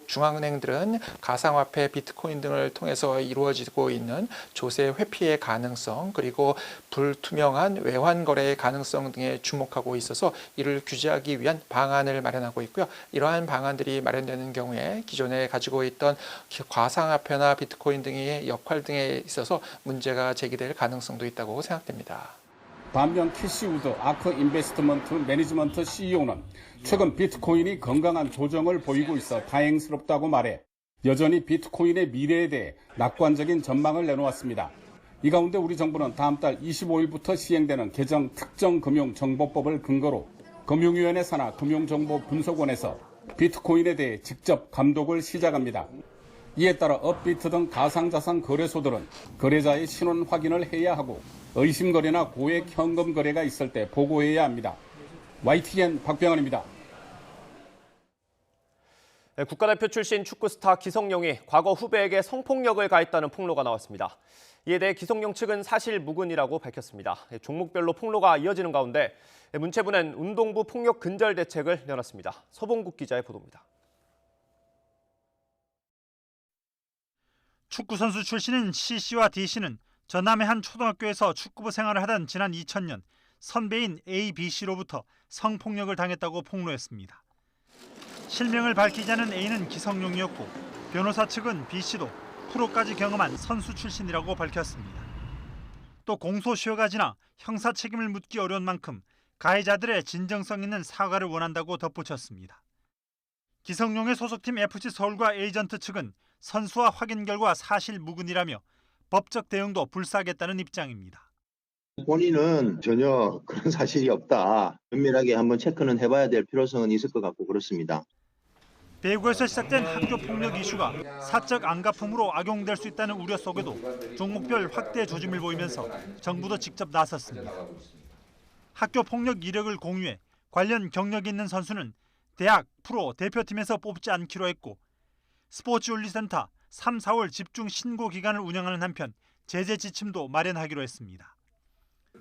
[SPEAKER 7] 중앙은행들은 가상화폐, 비트코인 등을 통해서 이루어지고 있는 조세 회피의 가능성, 그리고 불투명한 외환 거래의 가능성 등에 주목하고 있어서 이를 규제하기 위한 방안을 마련하고 있고요. 이러한 방안들이 마련되는 경우에 기존에 가지고 있던 가상화폐나 비트코인 등의 역할 등에 있어서 문제가 제기될 가능성도 있다고 생각됩니다.
[SPEAKER 5] 반면 캐시 우드 아크 인베스트먼트 매니지먼트 CEO는 최근 비트코인이 건강한 조정을 보이고 있어 다행스럽다고 말해 여전히 비트코인의 미래에 대해 낙관적인 전망을 내놓았습니다. 이 가운데 우리 정부는 다음 달 25일부터 시행되는 개정 특정금융정보법을 근거로 금융위원회 산하 금융정보분석원에서 비트코인에 대해 직접 감독을 시작합니다. 이에 따라 업비트 등 가상자산 거래소들은 거래자의 신원 확인을 해야 하고 의심거래나 고액 현금 거래가 있을 때 보고해야 합니다. YTN 박병헌입니다.
[SPEAKER 1] 국가대표 출신 축구 스타 기성용이 과거 후배에게 성폭력을 가했다는 폭로가 나왔습니다. 이에 대해 기성용 측은 사실 무근이라고 밝혔습니다. 종목별로 폭로가 이어지는 가운데 문체부는 운동부 폭력 근절 대책을 내놨습니다. 서봉국 기자의 보도입니다.
[SPEAKER 8] 축구선수 출신인 C씨와 D씨는 전남의 한 초등학교에서 축구부 생활을 하던 지난 2000년 선배인 A, B씨로부터 성폭력을 당했다고 폭로했습니다. 실명을 밝히지 않은 A는 기성용이었고 변호사 측은 B씨도 프로까지 경험한 선수 출신이라고 밝혔습니다. 또 공소시효가 지나 형사 책임을 묻기 어려운 만큼 가해자들의 진정성 있는 사과를 원한다고 덧붙였습니다. 기성용의 소속팀 FC 서울과 에이전트 측은 선수와 확인 결과 사실 무근이라며 법적 대응도 불사하겠다는 입장입니다.
[SPEAKER 9] 본인은 전혀 그런 사실이 없다. 면밀하게 한번 체크는 해봐야 될 필요성은 있을 것 같고 그렇습니다.
[SPEAKER 8] 대구에서 시작된 학교 폭력 이슈가 사적 안가품으로 악용될 수 있다는 우려 속에도 종목별 확대 조짐을 보이면서 정부도 직접 나섰습니다. 학교 폭력 이력을 공유해 관련 경력이 있는 선수는 대학, 프로, 대표팀에서 뽑지 않기로 했고 스포츠윤리센터 3, 4월 집중 신고 기간을 운영하는 한편 제재 지침도 마련하기로 했습니다.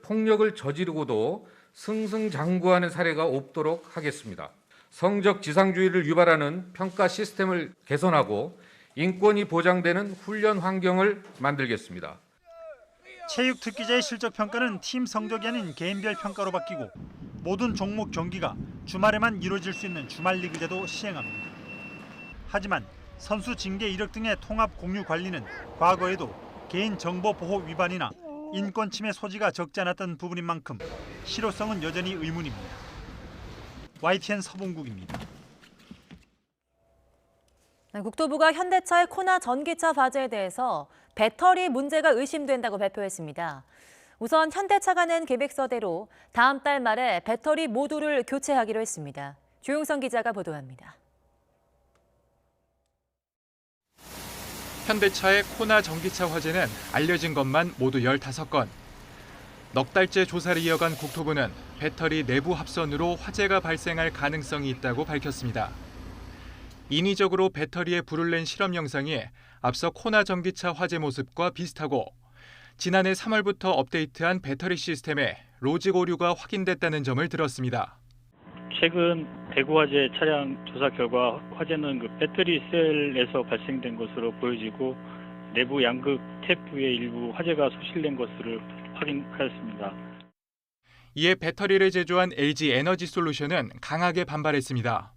[SPEAKER 11] 폭력을 저지르고도 승승장구하는 사례가 없도록 하겠습니다. 성적 지상주의를 유발하는 평가 시스템을 개선하고 인권이 보장되는 훈련 환경을 만들겠습니다.
[SPEAKER 8] 체육 특기자의 실적 평가는 팀 성적이 아닌 개인별 평가로 바뀌고 모든 종목 경기가 주말에만 이루어질 수 있는 주말 리그제도 시행합니다. 하지만 선수 징계 이력 등의 통합 공유 관리는 과거에도 개인정보보호 위반이나 인권 침해 소지가 적지 않았던 부분인 만큼 실효성은 여전히 의문입니다. YTN 서봉국입니다.
[SPEAKER 2] 국토부가 현대차의 코나 전기차 화재에 대해서 배터리 문제가 의심된다고 발표했습니다. 우선 현대차가 낸 계획서대로 다음 달 말에 배터리 모두를 교체하기로 했습니다. 조용성 기자가 보도합니다.
[SPEAKER 12] 현대차의 코나 전기차 화재는 알려진 것만 모두 15건. 넉 달째 조사를 이어간 국토부는 배터리 내부 합선으로 화재가 발생할 가능성이 있다고 밝혔습니다. 인위적으로 배터리에 불을 낸 실험 영상이 앞서 코나 전기차 화재 모습과 비슷하고 지난해 3월부터 업데이트한 배터리 시스템에 로직 오류가 확인됐다는 점을 들었습니다.
[SPEAKER 26] 최근 대구 화재 차량 조사 결과 화재는 배터리 셀에서 발생된 것으로 보여지고 내부 양극 탭부의 일부 화재가 소실된 것으로 확인하였습니다.
[SPEAKER 12] 이에 배터리를 제조한 LG 에너지 솔루션은 강하게 반발했습니다.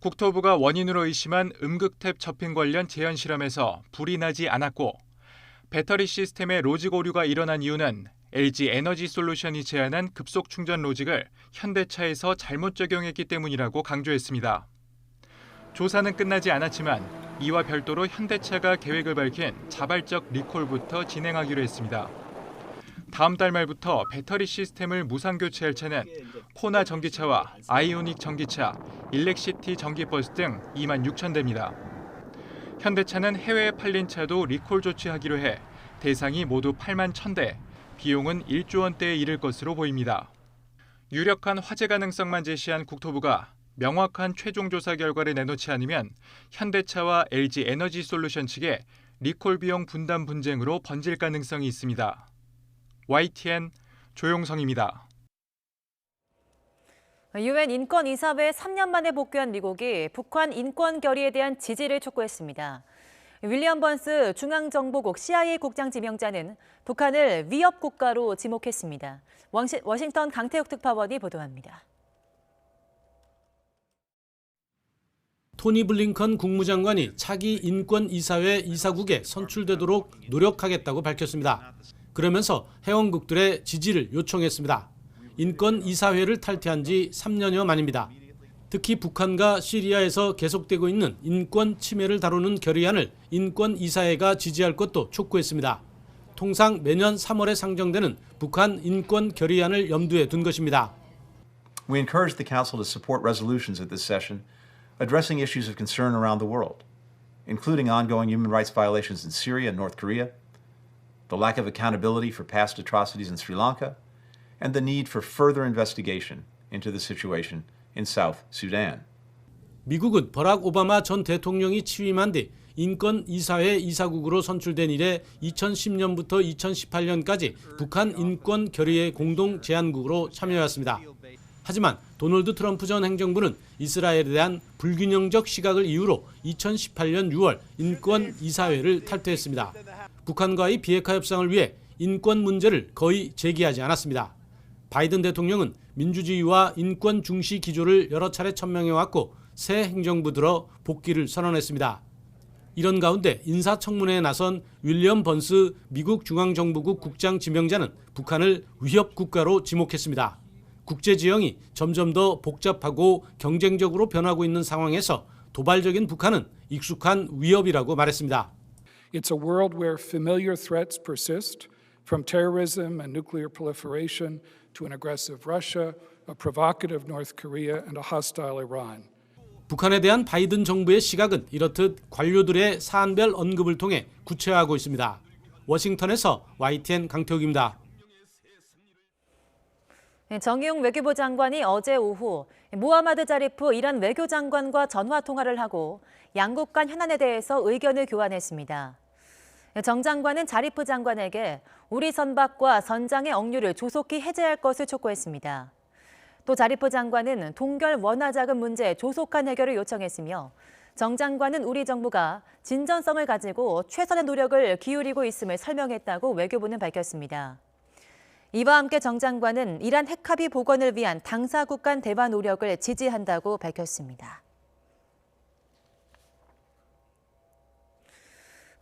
[SPEAKER 12] 국토부가 원인으로 의심한 음극 탭 접힌 관련 재현 실험에서 불이 나지 않았고 배터리 시스템에 로직 오류가 일어난 이유는 LG 에너지 솔루션이 제안한 급속 충전 로직을 현대차에서 잘못 적용했기 때문이라고 강조했습니다. 조사는 끝나지 않았지만 이와 별도로 현대차가 계획을 밝힌 자발적 리콜부터 진행하기로 했습니다. 다음 달 말부터 배터리 시스템을 무상 교체할 차는 코나 전기차와 아이오닉 전기차, 일렉시티 전기버스 등 26,000대입니다.
[SPEAKER 10] 현대차는 해외에 팔린 차도 리콜 조치하기로 해 대상이 모두 8만 1,000대, 비용은 1조 원대에 이를 것으로 보입니다. 유력한 화재 가능성만 제시한 국토부가 명확한 최종 조사 결과를 내놓지 않으면 현대차와 LG 에너지 솔루션 측에 리콜 비용 분담 분쟁으로 번질 가능성이 있습니다. YTN 조용성입니다.
[SPEAKER 2] 유엔 인권이사회에 3년 만에 복귀한 미국이 북한 인권 결의에 대한 지지를 촉구했습니다. 윌리엄 번스 중앙정보국 CIA 국장 지명자는 북한을 위협 국가로 지목했습니다. 워싱턴 강태욱 특파원이 보도합니다.
[SPEAKER 13] 토니 블링컨 국무장관이 차기 인권이사회 이사국에 선출되도록 노력하겠다고 밝혔습니다. 그러면서 회원국들의 지지를 요청했습니다. 인권이사회를 탈퇴한 지 3년여 만입니다. 특히 북한과 시리아에서 계속되고 있는 인권 침해를 다루는 결의안을 인권이사회가 지지할 것도 촉구했습니다. 통상 매년 3월에 상정되는 북한 인권 결의안을 염두에 둔 것입니다.
[SPEAKER 14] We encourage the Council to support resolutions at this session addressing issues of concern around the world, including ongoing human rights violations in Syria and North Korea, the lack of accountability for past atrocities in Sri Lanka, and the need for further investigation into the situation in South Sudan.
[SPEAKER 13] 미국은 버락 오바마 전 대통령이 취임한 뒤 인권이사회 이사국으로 선출된 이래 2010년부터 2018년까지 북한 인권 결의의 공동 제안국으로 참여해왔습니다. 하지만 도널드 트럼프 전 행정부는 이스라엘에 대한 불균형적 시각을 이유로 2018년 6월 인권이사회를 탈퇴했습니다. 북한과의 비핵화 협상을 위해 인권 문제를 거의 제기하지 않았습니다. 바이든 대통령은 민주주의와 인권 중시 기조를 여러 차례 천명해왔고 새 행정부 들어 복귀를 선언했습니다. 이런 가운데 인사청문회에 나선 윌리엄 번스 미국 중앙정보국 국장 지명자는 북한을 위협 국가로 지목했습니다. 국제 지형이 점점 더 복잡하고 경쟁적으로 변하고 있는 상황에서 도발적인 북한은 익숙한 위협이라고 말했습니다.
[SPEAKER 15] It's a world where familiar threats persist, from terrorism and nuclear proliferation to an aggressive Russia, a provocative North Korea, and a hostile Iran.
[SPEAKER 13] 북한에 대한 바이든 정부의 시각은 이렇듯 관료들의 사안별 언급을 통해 구체화하고 있습니다. 워싱턴에서 YTN 강태욱입니다.
[SPEAKER 2] 정의용 외교부 장관이 어제 오후 모하마드 자리프 이란 외교장관과 전화 통화를 하고 양국 간 현안에 대해서 의견을 교환했습니다. 정 장관은 자리프 장관에게 우리 선박과 선장의 억류를 조속히 해제할 것을 촉구했습니다. 또 자리프 장관은 동결 원화 자금 문제 조속한 해결을 요청했으며 정 장관은 우리 정부가 진전성을 가지고 최선의 노력을 기울이고 있음을 설명했다고 외교부는 밝혔습니다. 이와 함께 정 장관은 이란 핵합의 복원을 위한 당사국 간 대화 노력을 지지한다고 밝혔습니다.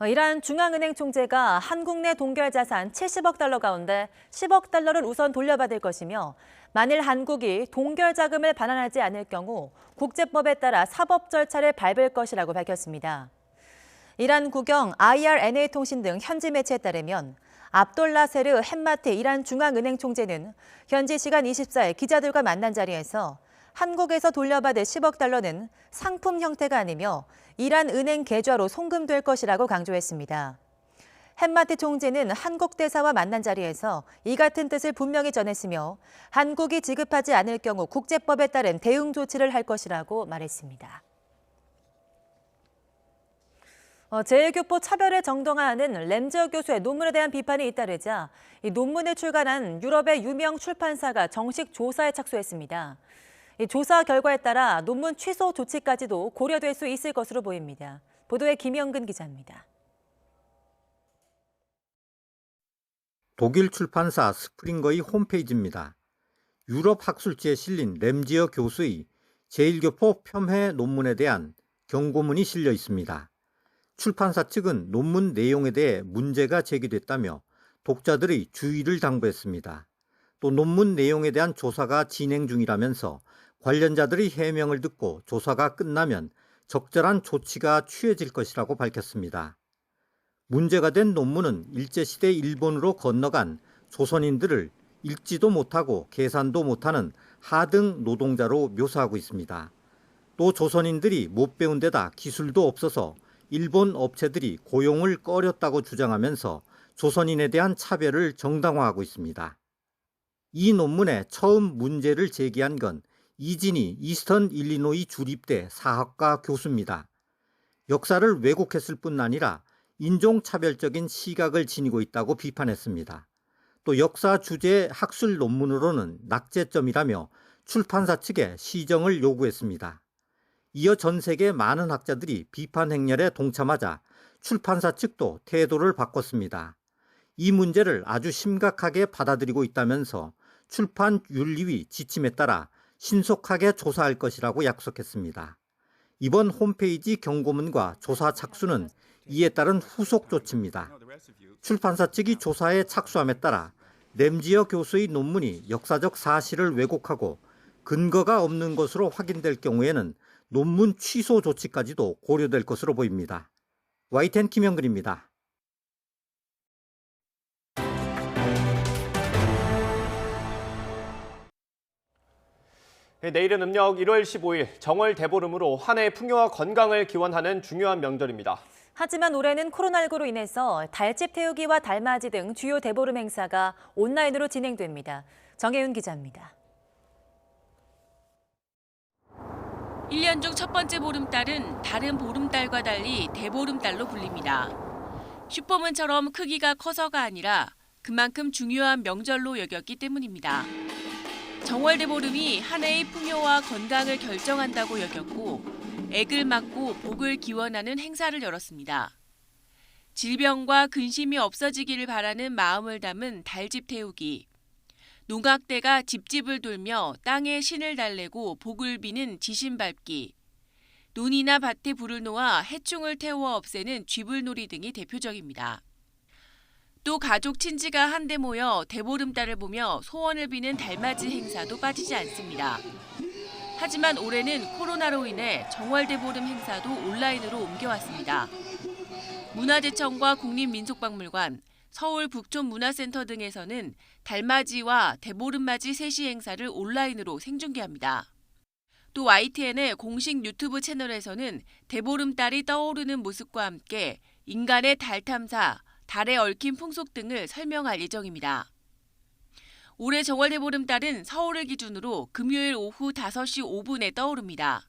[SPEAKER 2] 이란 중앙은행 총재가 한국 내 동결 자산 70억 달러 가운데 10억 달러를 우선 돌려받을 것이며 만일 한국이 동결 자금을 반환하지 않을 경우 국제법에 따라 사법 절차를 밟을 것이라고 밝혔습니다. 이란 국영 IRNA 통신 등 현지 매체에 따르면 압돌라세르 햄마티 이란 중앙은행 총재는 현지 시간 24일 기자들과 만난 자리에서 한국에서 돌려받을 10억 달러는 상품 형태가 아니며 이란 은행 계좌로 송금될 것이라고 강조했습니다. 햄마티 총재는 한국 대사와 만난 자리에서 이 같은 뜻을 분명히 전했으며 한국이 지급하지 않을 경우 국제법에 따른 대응 조치를 할 것이라고 말했습니다. 제1교포 차별을 정당화하는 램저 교수의 논문에 대한 비판이 잇따르자 이 논문을 출간한 유럽의 유명 출판사가 정식 조사에 착수했습니다. 이 조사 결과에 따라 논문 취소 조치까지도 고려될 수 있을 것으로 보입니다. 보도에 김영근 기자입니다.
[SPEAKER 16] 독일 출판사 스프링거의 홈페이지입니다. 유럽 학술지에 실린 램지어 교수의 제1교포 폄훼 논문에 대한 경고문이 실려 있습니다. 출판사 측은 논문 내용에 대해 문제가 제기됐다며 독자들의 주의를 당부했습니다. 또 논문 내용에 대한 조사가 진행 중이라면서 관련자들의 해명을 듣고 조사가 끝나면 적절한 조치가 취해질 것이라고 밝혔습니다. 문제가 된 논문은 일제시대 일본으로 건너간 조선인들을 읽지도 못하고 계산도 못하는 하등 노동자로 묘사하고 있습니다. 또 조선인들이 못 배운 데다 기술도 없어서 일본 업체들이 고용을 꺼렸다고 주장하면서 조선인에 대한 차별을 정당화하고 있습니다. 이 논문에 처음 문제를 제기한 건 이진희 이스턴 일리노이 주립대 사학과 교수입니다. 역사를 왜곡했을 뿐 아니라 인종차별적인 시각을 지니고 있다고 비판했습니다. 또 역사 주제 학술 논문으로는 낙제점이라며 출판사 측에 시정을 요구했습니다. 이어 전 세계 많은 학자들이 비판 행렬에 동참하자 출판사 측도 태도를 바꿨습니다. 이 문제를 아주 심각하게 받아들이고 있다면서 출판윤리위 지침에 따라 신속하게 조사할 것이라고 약속했습니다. 이번 홈페이지 경고문과 조사 착수는 이에 따른 후속 조치입니다. 출판사 측이 조사에 착수함에 따라 램지어 교수의 논문이 역사적 사실을 왜곡하고 근거가 없는 것으로 확인될 경우에는 논문 취소 조치까지도 고려될 것으로 보입니다. YTN 김영근입니다.
[SPEAKER 1] 내일은 음력 1월 15일 정월 대보름으로 한 해의 풍요와 건강을 기원하는 중요한 명절입니다.
[SPEAKER 2] 하지만 올해는 코로나19로 인해서 달집 태우기와 달맞이 등 주요 대보름 행사가 온라인으로 진행됩니다. 정혜윤 기자입니다.
[SPEAKER 17] 1년 중 첫 번째 보름달은 다른 보름달과 달리 대보름달로 불립니다. 슈퍼문처럼 크기가 커서가 아니라 그만큼 중요한 명절로 여겼기 때문입니다. 정월 대보름이 한 해의 풍요와 건강을 결정한다고 여겼고 액을 막고 복을 기원하는 행사를 열었습니다. 질병과 근심이 없어지기를 바라는 마음을 담은 달집 태우기, 농악대가 집집을 돌며 땅에 신을 달래고 복을 비는 지신 밟기, 논이나 밭에 불을 놓아 해충을 태워 없애는 쥐불놀이 등이 대표적입니다. 또 가족 친지가 한데 모여 대보름달을 보며 소원을 비는 달맞이 행사도 빠지지 않습니다. 하지만 올해는 코로나로 인해 정월 대보름 행사도 온라인으로 옮겨왔습니다. 문화재청과 국립민속박물관, 서울 북촌문화센터 등에서는 달맞이와 대보름맞이 세시 행사를 온라인으로 생중계합니다. 또 YTN의 공식 유튜브 채널에서는 대보름달이 떠오르는 모습과 함께 인간의 달 탐사, 달에 얽힌 풍속 등을 설명할 예정입니다. 올해 정월 대보름달은 서울을 기준으로 금요일 오후 5시 5분에 떠오릅니다.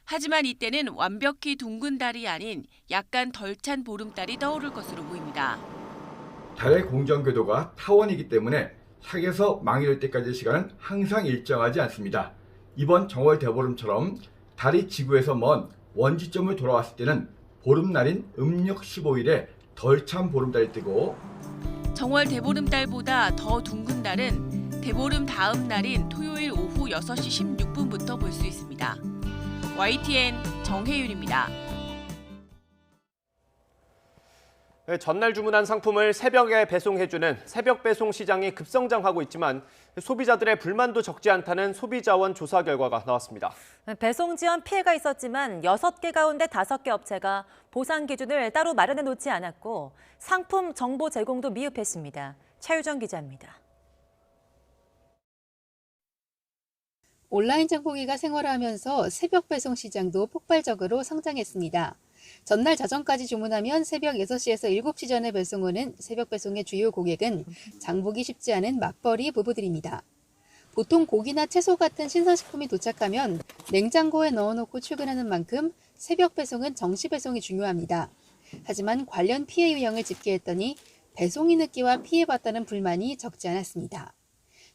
[SPEAKER 17] 하지만 이때는 완벽히 둥근 달이 아닌 약간 덜 찬 보름달이 떠오를 것으로 보입니다.
[SPEAKER 18] 달의 공전궤도가 타원이기 때문에 sak에서 망일 때까지의 시간은 항상 일정하지 않습니다. 이번 정월 대보름처럼 달이 지구에서 먼 원지점을 돌아왔을 때는 보름날인 음력 15일에 덜 찬 보름달이 뜨고
[SPEAKER 17] 정월 대보름달보다 더 둥근 달은 대보름 다음 날인 토요일 오후 6시 16분부터 볼 수 있습니다. YTN 정혜윤입니다.
[SPEAKER 1] 전날 주문한 상품을 새벽에 배송해주는 새벽 배송 시장이 급성장하고 있지만 소비자들의 불만도 적지 않다는 소비자원 조사 결과가 나왔습니다.
[SPEAKER 2] 배송 지연 피해가 있었지만 6개 가운데 5개 업체가 보상 기준을 따로 마련해 놓지 않았고 상품 정보 제공도 미흡했습니다. 차유정 기자입니다.
[SPEAKER 19] 온라인 장보기가 생활화하면서 새벽 배송 시장도 폭발적으로 성장했습니다. 전날 자정까지 주문하면 새벽 6시에서 7시 전에 배송오는 새벽 배송의 주요 고객은 장보기 쉽지 않은 맞벌이 부부들입니다. 보통 고기나 채소 같은 신선식품이 도착하면 냉장고에 넣어놓고 출근하는 만큼 새벽 배송은 정시 배송이 중요합니다. 하지만 관련 피해 유형을 집계했더니 배송이 늦기와 피해봤다는 불만이 적지 않았습니다.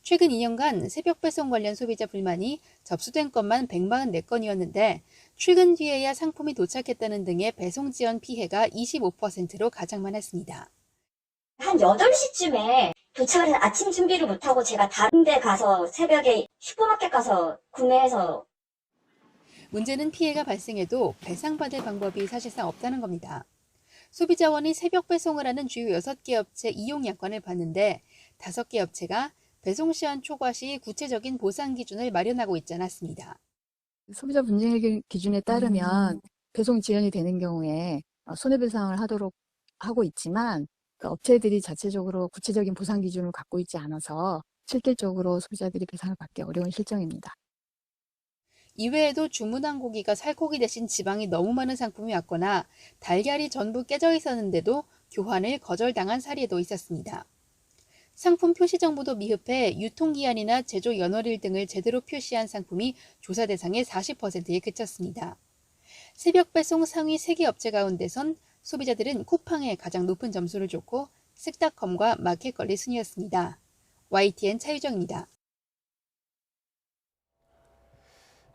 [SPEAKER 19] 최근 2년간 새벽 배송 관련 소비자 불만이 접수된 건만 144건이었는데 출근 뒤에야 상품이 도착했다는 등의 배송 지연 피해가 25%로 가장 많았습니다.
[SPEAKER 20] 한 8시쯤에 도착을 해서 아침 준비를 못하고 제가 다른 데 가서 새벽에 슈퍼마켓 가서 구매해서
[SPEAKER 19] 문제는 피해가 발생해도 배상받을 방법이 사실상 없다는 겁니다. 소비자원이 새벽 배송을 하는 주요 6개 업체 이용 약관을 봤는데 5개 업체가 배송 시한 초과 시 구체적인 보상 기준을 마련하고 있지 않았습니다.
[SPEAKER 21] 소비자 분쟁 해결 기준에 따르면 배송 지연이 되는 경우에 손해배상을 하고 있지만 그 업체들이 자체적으로 구체적인 보상 기준을 갖고 있지 않아서 실질적으로 소비자들이 배상을 받기 어려운 실정입니다.
[SPEAKER 19] 이외에도 주문한 고기가 살코기 대신 지방이 너무 많은 상품이 왔거나 달걀이 전부 깨져 있었는데도 교환을 거절당한 사례도 있었습니다. 상품 표시 정보도 미흡해 유통기한이나 제조 연월일 등을 제대로 표시한 상품이 조사 대상의 40%에 그쳤습니다. 새벽 배송 상위 3개 업체 가운데선 소비자들은 쿠팡에 가장 높은 점수를 줬고 쓱닷컴과 마켓컬리 순이었습니다. YTN 차유정입니다.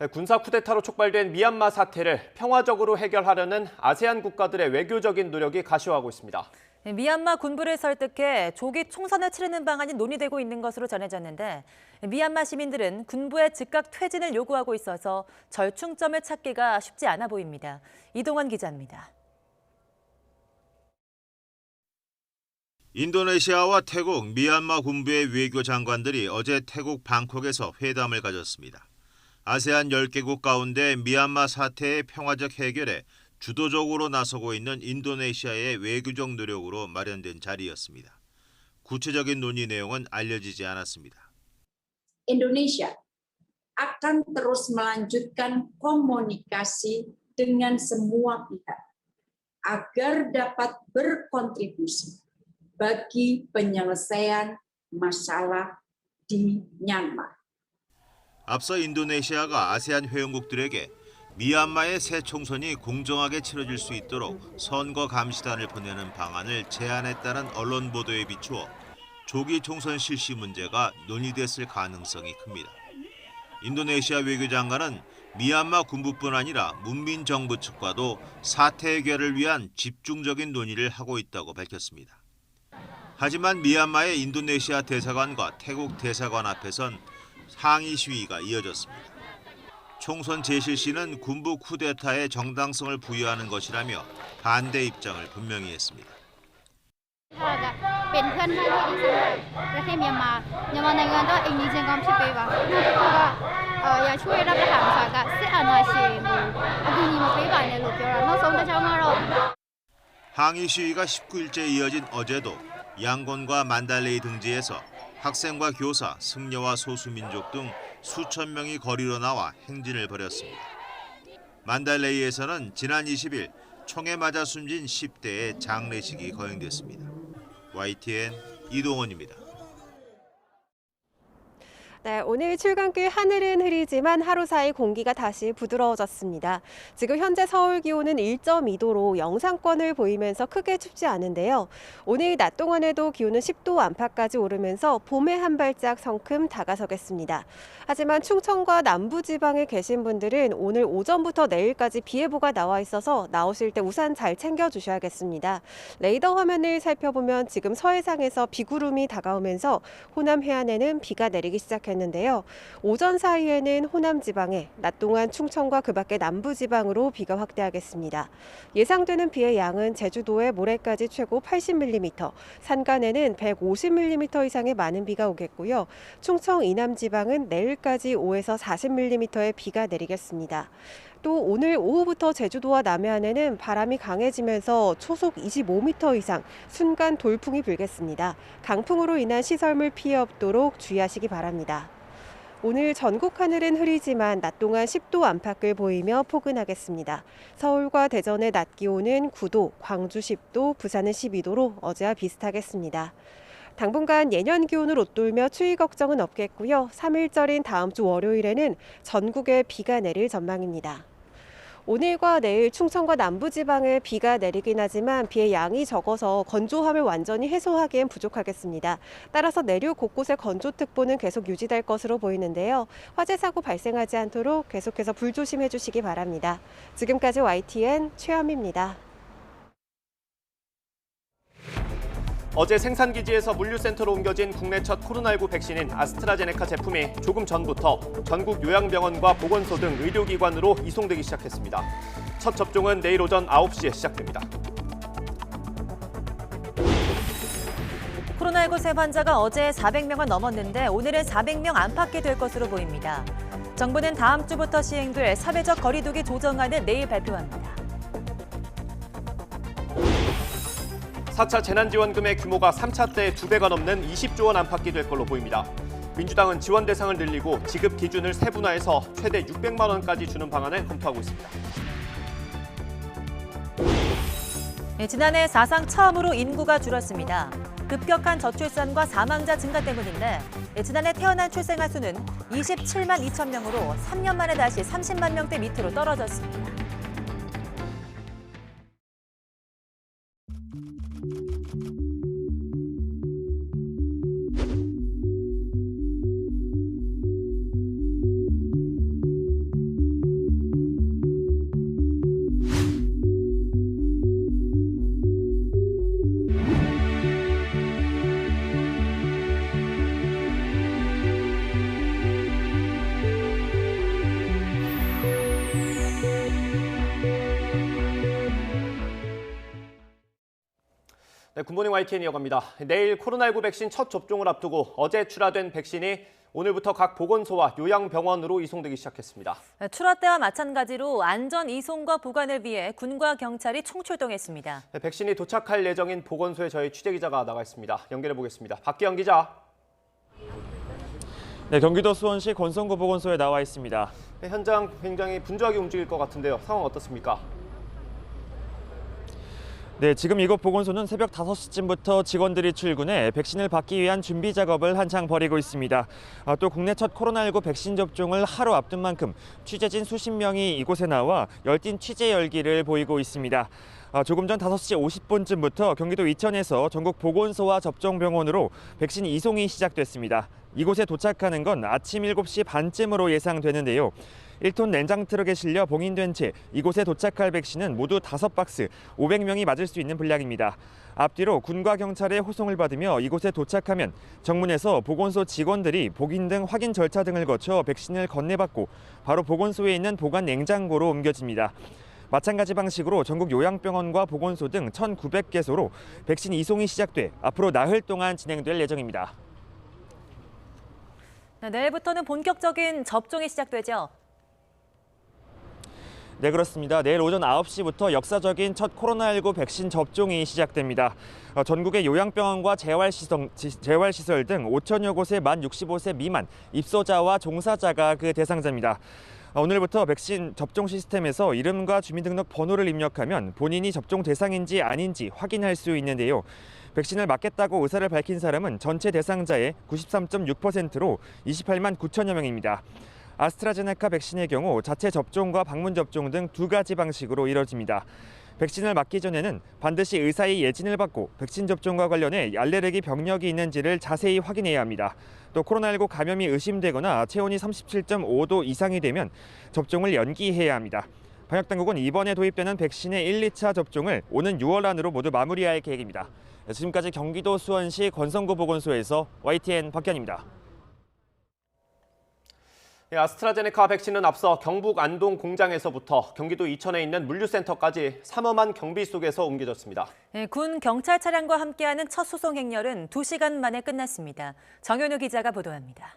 [SPEAKER 1] 군사 쿠데타로 촉발된 미얀마 사태를 평화적으로 해결하려는 아세안 국가들의 외교적인 노력이 가시화하고 있습니다.
[SPEAKER 2] 미얀마 군부를 설득해 조기 총선을 치르는 방안이 논의되고 있는 것으로 전해졌는데 미얀마 시민들은 군부의 즉각 퇴진을 요구하고 있어서 절충점을 찾기가 쉽지 않아 보입니다. 이동환 기자입니다.
[SPEAKER 3] 인도네시아와 태국, 미얀마 군부의 외교 장관들이 어제 태국 방콕에서 회담을 가졌습니다. 아세안 10개국 가운데 미얀마 사태의 평화적 해결에 주도적으로 나서고 있는 인도네시아의 외교적 노력으로 마련된 자리였습니다. 구체적인 논의 내용은 알려지지 않았습니다.
[SPEAKER 4] Indonesia akan terus melanjutkan komunikasi dengan semua pihak agar dapat berkontribusi bagi penyelesaian masalah di Myanmar.
[SPEAKER 3] 앞서 인도네시아가 아세안 회원국들에게 미얀마의 새 총선이 공정하게 치러질 수 있도록 선거 감시단을 보내는 방안을 제안했다는 언론 보도에 비추어 조기 총선 실시 문제가 논의됐을 가능성이 큽니다. 인도네시아 외교장관은 미얀마 군부뿐 아니라 문민정부 측과도 사태 해결을 위한 집중적인 논의를 하고 있다고 밝혔습니다. 하지만 미얀마의 인도네시아 대사관과 태국 대사관 앞에선 항의 시위가 이어졌습니다. 총선 재실시는 군부 쿠데타의 정당성을 부여하는 것이라며 반대 입장을 분명히 했습니다. 항의 시위가 19일째 이어진 어제도 양곤과 만달레이 등지에서 학생과 교사, 승려와 소수민족 등 수천 명이 거리로 나와 행진을 벌였습니다. 만달레이에서는 지난 20일 총에 맞아 숨진 10대의 장례식이 거행됐습니다. YTN 이동원입니다.
[SPEAKER 22] 네, 오늘 출근길 하늘은 흐리지만 하루 사이 공기가 다시 부드러워졌습니다. 지금 현재 서울 기온은 1.2도로 영상권을 보이면서 크게 춥지 않은데요. 오늘 낮 동안에도 기온은 10도 안팎까지 오르면서 봄의 한 발짝 성큼 다가서겠습니다. 하지만 충청과 남부지방에 계신 분들은 오늘 오전부터 내일까지 비 예보가 나와 있어서 나오실 때 우산 잘 챙겨주셔야겠습니다. 레이더 화면을 살펴보면 지금 서해상에서 비구름이 다가오면서 호남 해안에는 비가 내리기 시작했습니다. 했는데요. 오전 사이에는 호남 지방에, 낮 동안 충청과 그 밖의 남부 지방으로 비가 확대하겠습니다. 예상되는 비의 양은 제주도에 모레까지 최고 80mm, 산간에는 150mm 이상의 많은 비가 오겠고요. 충청 이남 지방은 내일까지 5에서 40mm의 비가 내리겠습니다. 또 오늘 오후부터 제주도와 남해안에는 바람이 강해지면서 초속 25m 이상 순간 돌풍이 불겠습니다. 강풍으로 인한 시설물 피해 없도록 주의하시기 바랍니다. 오늘 전국 하늘은 흐리지만 낮 동안 10도 안팎을 보이며 포근하겠습니다. 서울과 대전의 낮 기온은 9도, 광주 10도, 부산은 12도로 어제와 비슷하겠습니다. 당분간 예년 기온을 웃돌며 추위 걱정은 없겠고요. 3일절인 다음 주 월요일에는 전국에 비가 내릴 전망입니다. 오늘과 내일 충청과 남부지방에 비가 내리긴 하지만 비의 양이 적어서 건조함을 완전히 해소하기엔 부족하겠습니다. 따라서 내륙 곳곳에 건조특보는 계속 유지될 것으로 보이는데요. 화재 사고 발생하지 않도록 계속해서 불조심해 주시기 바랍니다. 지금까지 YTN 최현미입니다.
[SPEAKER 1] 어제 생산기지에서 물류센터로 옮겨진 국내 첫 코로나19 백신인 아스트라제네카 제품이 조금 전부터 전국 요양병원과 보건소 등 의료기관으로 이송되기 시작했습니다. 첫 접종은 내일 오전 9시에 시작됩니다.
[SPEAKER 2] 코로나19 새 환자가 어제 400명을 넘었는데 오늘은 400명 안팎이 될 것으로 보입니다. 정부는 다음 주부터 시행될 사회적 거리두기 조정안을 내일 발표합니다.
[SPEAKER 1] 4차 재난지원금의 규모가 3차 때 2배가 넘는 20조 원 안팎이 될 걸로 보입니다. 민주당은 지원 대상을 늘리고 지급 기준을 세분화해서 최대 600만 원까지 주는 방안을 검토하고 있습니다.
[SPEAKER 2] 지난해 사상 처음으로 인구가 줄었습니다. 급격한 저출산과 사망자 증가 때문인데 지난해 태어난 출생아 수는 27만 2천 명으로 3년 만에 다시 30만 명대 밑으로 떨어졌습니다.
[SPEAKER 1] 네, 굿모닝 YTN 이어갑니다. 내일 코로나19 백신 첫 접종을 앞두고 어제 출하된 백신이 오늘부터 각 보건소와 요양병원으로 이송되기 시작했습니다.
[SPEAKER 2] 출하 때와 마찬가지로 안전 이송과 보관을 위해 군과 경찰이 총출동했습니다.
[SPEAKER 1] 네, 백신이 도착할 예정인 보건소에 저희 취재기자가 나가 있습니다. 연결해 보겠습니다. 박기영 기자.
[SPEAKER 5] 네, 경기도 수원시 권성구 보건소에 나와 있습니다.
[SPEAKER 1] 네, 현장 굉장히 분주하게 움직일 것 같은데요. 상황 어떻습니까?
[SPEAKER 5] 네, 지금 이곳 보건소는 새벽 5시쯤부터 직원들이 출근해 백신을 받기 위한 준비 작업을 한창 벌이고 있습니다. 또 국내 첫 코로나19 백신 접종을 하루 앞둔 만큼 취재진 수십 명이 이곳에 나와 열띤 취재 열기를 보이고 있습니다. 조금 전 5시 50분쯤부터 경기도 이천에서 전국 보건소와 접종병원으로 백신 이송이 시작됐습니다. 이곳에 도착하는 건 아침 7시 반쯤으로 예상되는데요. 1톤 냉장 트럭에 실려 봉인된 채 이곳에 도착할 백신은 모두 5박스, 500명이 맞을 수 있는 분량입니다. 앞뒤로 군과 경찰의 호송을 받으며 이곳에 도착하면 정문에서 보건소 직원들이 복인 등 확인 절차 등을 거쳐 백신을 건네받고 바로 보건소에 있는 보관 냉장고로 옮겨집니다. 마찬가지 방식으로 전국 요양병원과 보건소 등 1,900개소로 백신 이송이 시작돼 앞으로 나흘 동안 진행될 예정입니다.
[SPEAKER 2] 내일부터는 본격적인 접종이 시작되죠.
[SPEAKER 5] 네, 그렇습니다. 내일 오전 9시부터 역사적인 첫 코로나19 백신 접종이 시작됩니다. 전국의 요양병원과 재활시설 등 5천여 곳의 만 65세 미만 입소자와 종사자가 그 대상자입니다. 오늘부터 백신 접종 시스템에서 이름과 주민등록번호를 입력하면 본인이 접종 대상인지 아닌지 확인할 수 있는데요. 백신을 맞겠다고 의사를 밝힌 사람은 전체 대상자의 93.6%로 28만 9천여 명입니다. 아스트라제네카 백신의 경우 자체 접종과 방문 접종 등 두 가지 방식으로 이뤄집니다. 백신을 맞기 전에는 반드시 의사의 예진을 받고 백신 접종과 관련해 알레르기 병력이 있는지를 자세히 확인해야 합니다. 또 코로나19 감염이 의심되거나 체온이 37.5도 이상이 되면 접종을 연기해야 합니다. 방역당국은 이번에 도입되는 백신의 1, 2차 접종을 오는 6월 안으로 모두 마무리할 계획입니다. 지금까지 경기도 수원시 권성구 보건소에서 YTN 박현입니다.
[SPEAKER 1] 아스트라제네카 백신은 앞서 경북 안동 공장에서부터 경기도 이천에 있는 물류센터까지 삼엄한 경비 속에서 옮겨졌습니다.
[SPEAKER 2] 군 경찰 차량과 함께하는 첫 수송 행렬은 2시간 만에 끝났습니다. 정현우 기자가 보도합니다.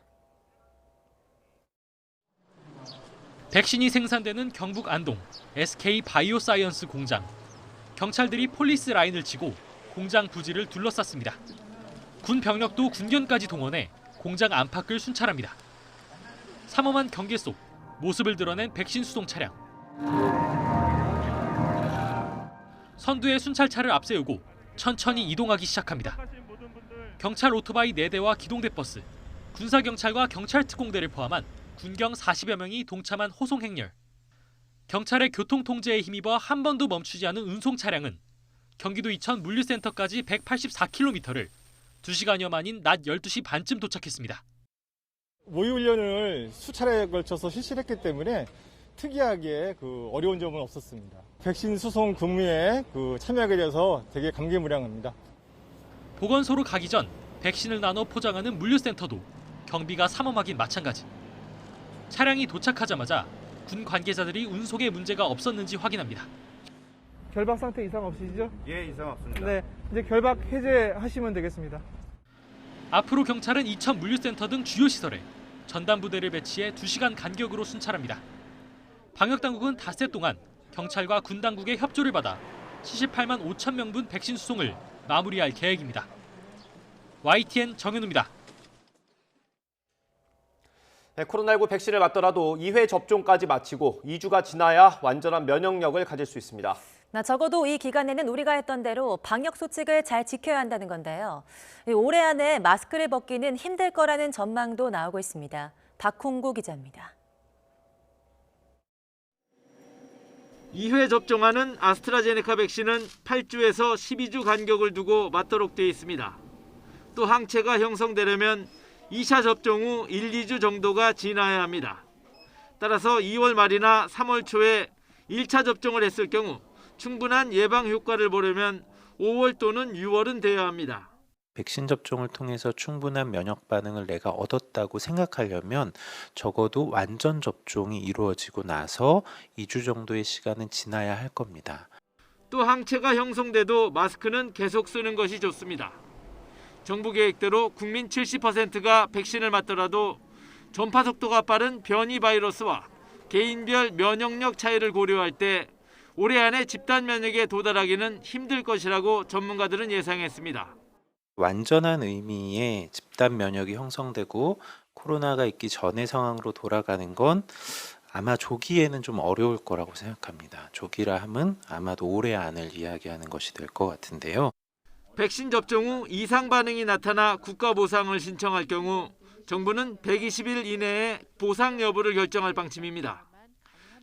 [SPEAKER 6] 백신이 생산되는 경북 안동 SK 바이오사이언스 공장. 경찰들이 폴리스 라인을 치고 공장 부지를 둘러쌌습니다. 군 병력도 군견까지 동원해 공장 안팎을 순찰합니다. 삼엄한 경계 속 모습을 드러낸 백신 수송 차량. 선두의 순찰차를 앞세우고 천천히 이동하기 시작합니다. 경찰 오토바이 4대와 기동대 버스, 군사경찰과 경찰특공대를 포함한 군경 40여 명이 동참한 호송 행렬. 경찰의 교통통제에 힘입어 한 번도 멈추지 않은 운송 차량은 경기도 이천 물류센터까지 184km를 2시간여 만인 낮 12시 반쯤 도착했습니다.
[SPEAKER 7] 모의훈련을 수차례에 걸쳐서 실시를 했기 때문에 특이하게 어려운 점은 없었습니다. 백신 수송 근무에 참여하게 돼서 되게 감개무량합니다.
[SPEAKER 6] 보건소로 가기 전 백신을 나눠 포장하는 물류센터도 경비가 삼엄하긴 마찬가지. 차량이 도착하자마자 군 관계자들이 운송에 문제가 없었는지 확인합니다.
[SPEAKER 23] 결박 상태 이상 없으시죠?
[SPEAKER 7] 예, 이상 없습니다.
[SPEAKER 23] 네, 이제 결박 해제하시면 되겠습니다.
[SPEAKER 6] 앞으로 경찰은 이천 물류센터 등 주요 시설에 전담 부대를 배치해 2시간 간격으로 순찰합니다. 방역당국은 닷새 동안 경찰과 군 당국의 협조를 받아 78만 5천 명분 백신 수송을 마무리할 계획입니다. YTN 정현우입니다.
[SPEAKER 1] 코로나19 백신을 맞더라도 2회 접종까지 마치고 2주가 지나야 완전한 면역력을 가질 수 있습니다.
[SPEAKER 2] 적어도 이 기간에는 우리가 했던 대로 방역 수칙을 잘 지켜야 한다는 건데요. 올해 안에 마스크를 벗기는 힘들 거라는 전망도 나오고 있습니다. 박홍구 기자입니다.
[SPEAKER 8] 2회 접종하는 아스트라제네카 백신은 8주에서 12주 간격을 두고 맞도록 되어 있습니다. 또 항체가 형성되려면 2차 접종 후 1, 2주 정도가 지나야 합니다. 따라서 2월 말이나 3월 초에 1차 접종을 했을 경우 충분한 예방 효과를 보려면 5월 또는 6월은 되어야 합니다.
[SPEAKER 9] 백신 접종을 통해서 충분한 면역 반응을 내가 얻었다고 생각하려면 적어도 완전 접종이 이루어지고 나서 2주 정도의 시간은 지나야 할 겁니다.
[SPEAKER 8] 또 항체가 형성돼도 마스크는 계속 쓰는 것이 좋습니다. 정부 계획대로 국민 70%가 백신을 맞더라도 전파 속도가 빠른 변이 바이러스와 개인별 면역력 차이를 고려할 때 올해 안에 집단 면역에 도달하기는 힘들 것이라고 전문가들은 예상했습니다.
[SPEAKER 9] 완전한 의미의 집단 면역이 형성되고 코로나가 있기 전의 상황으로 돌아가는 건 아마 조기에는 좀 어려울 거라고 생각합니다. 조기라 함은 아마도 올해 안을 이야기하는 것이 될 것 같은데요.
[SPEAKER 8] 백신 접종 후 이상 반응이 나타나 국가 보상을 신청할 경우 정부는 120일 이내에 보상 여부를 결정할 방침입니다.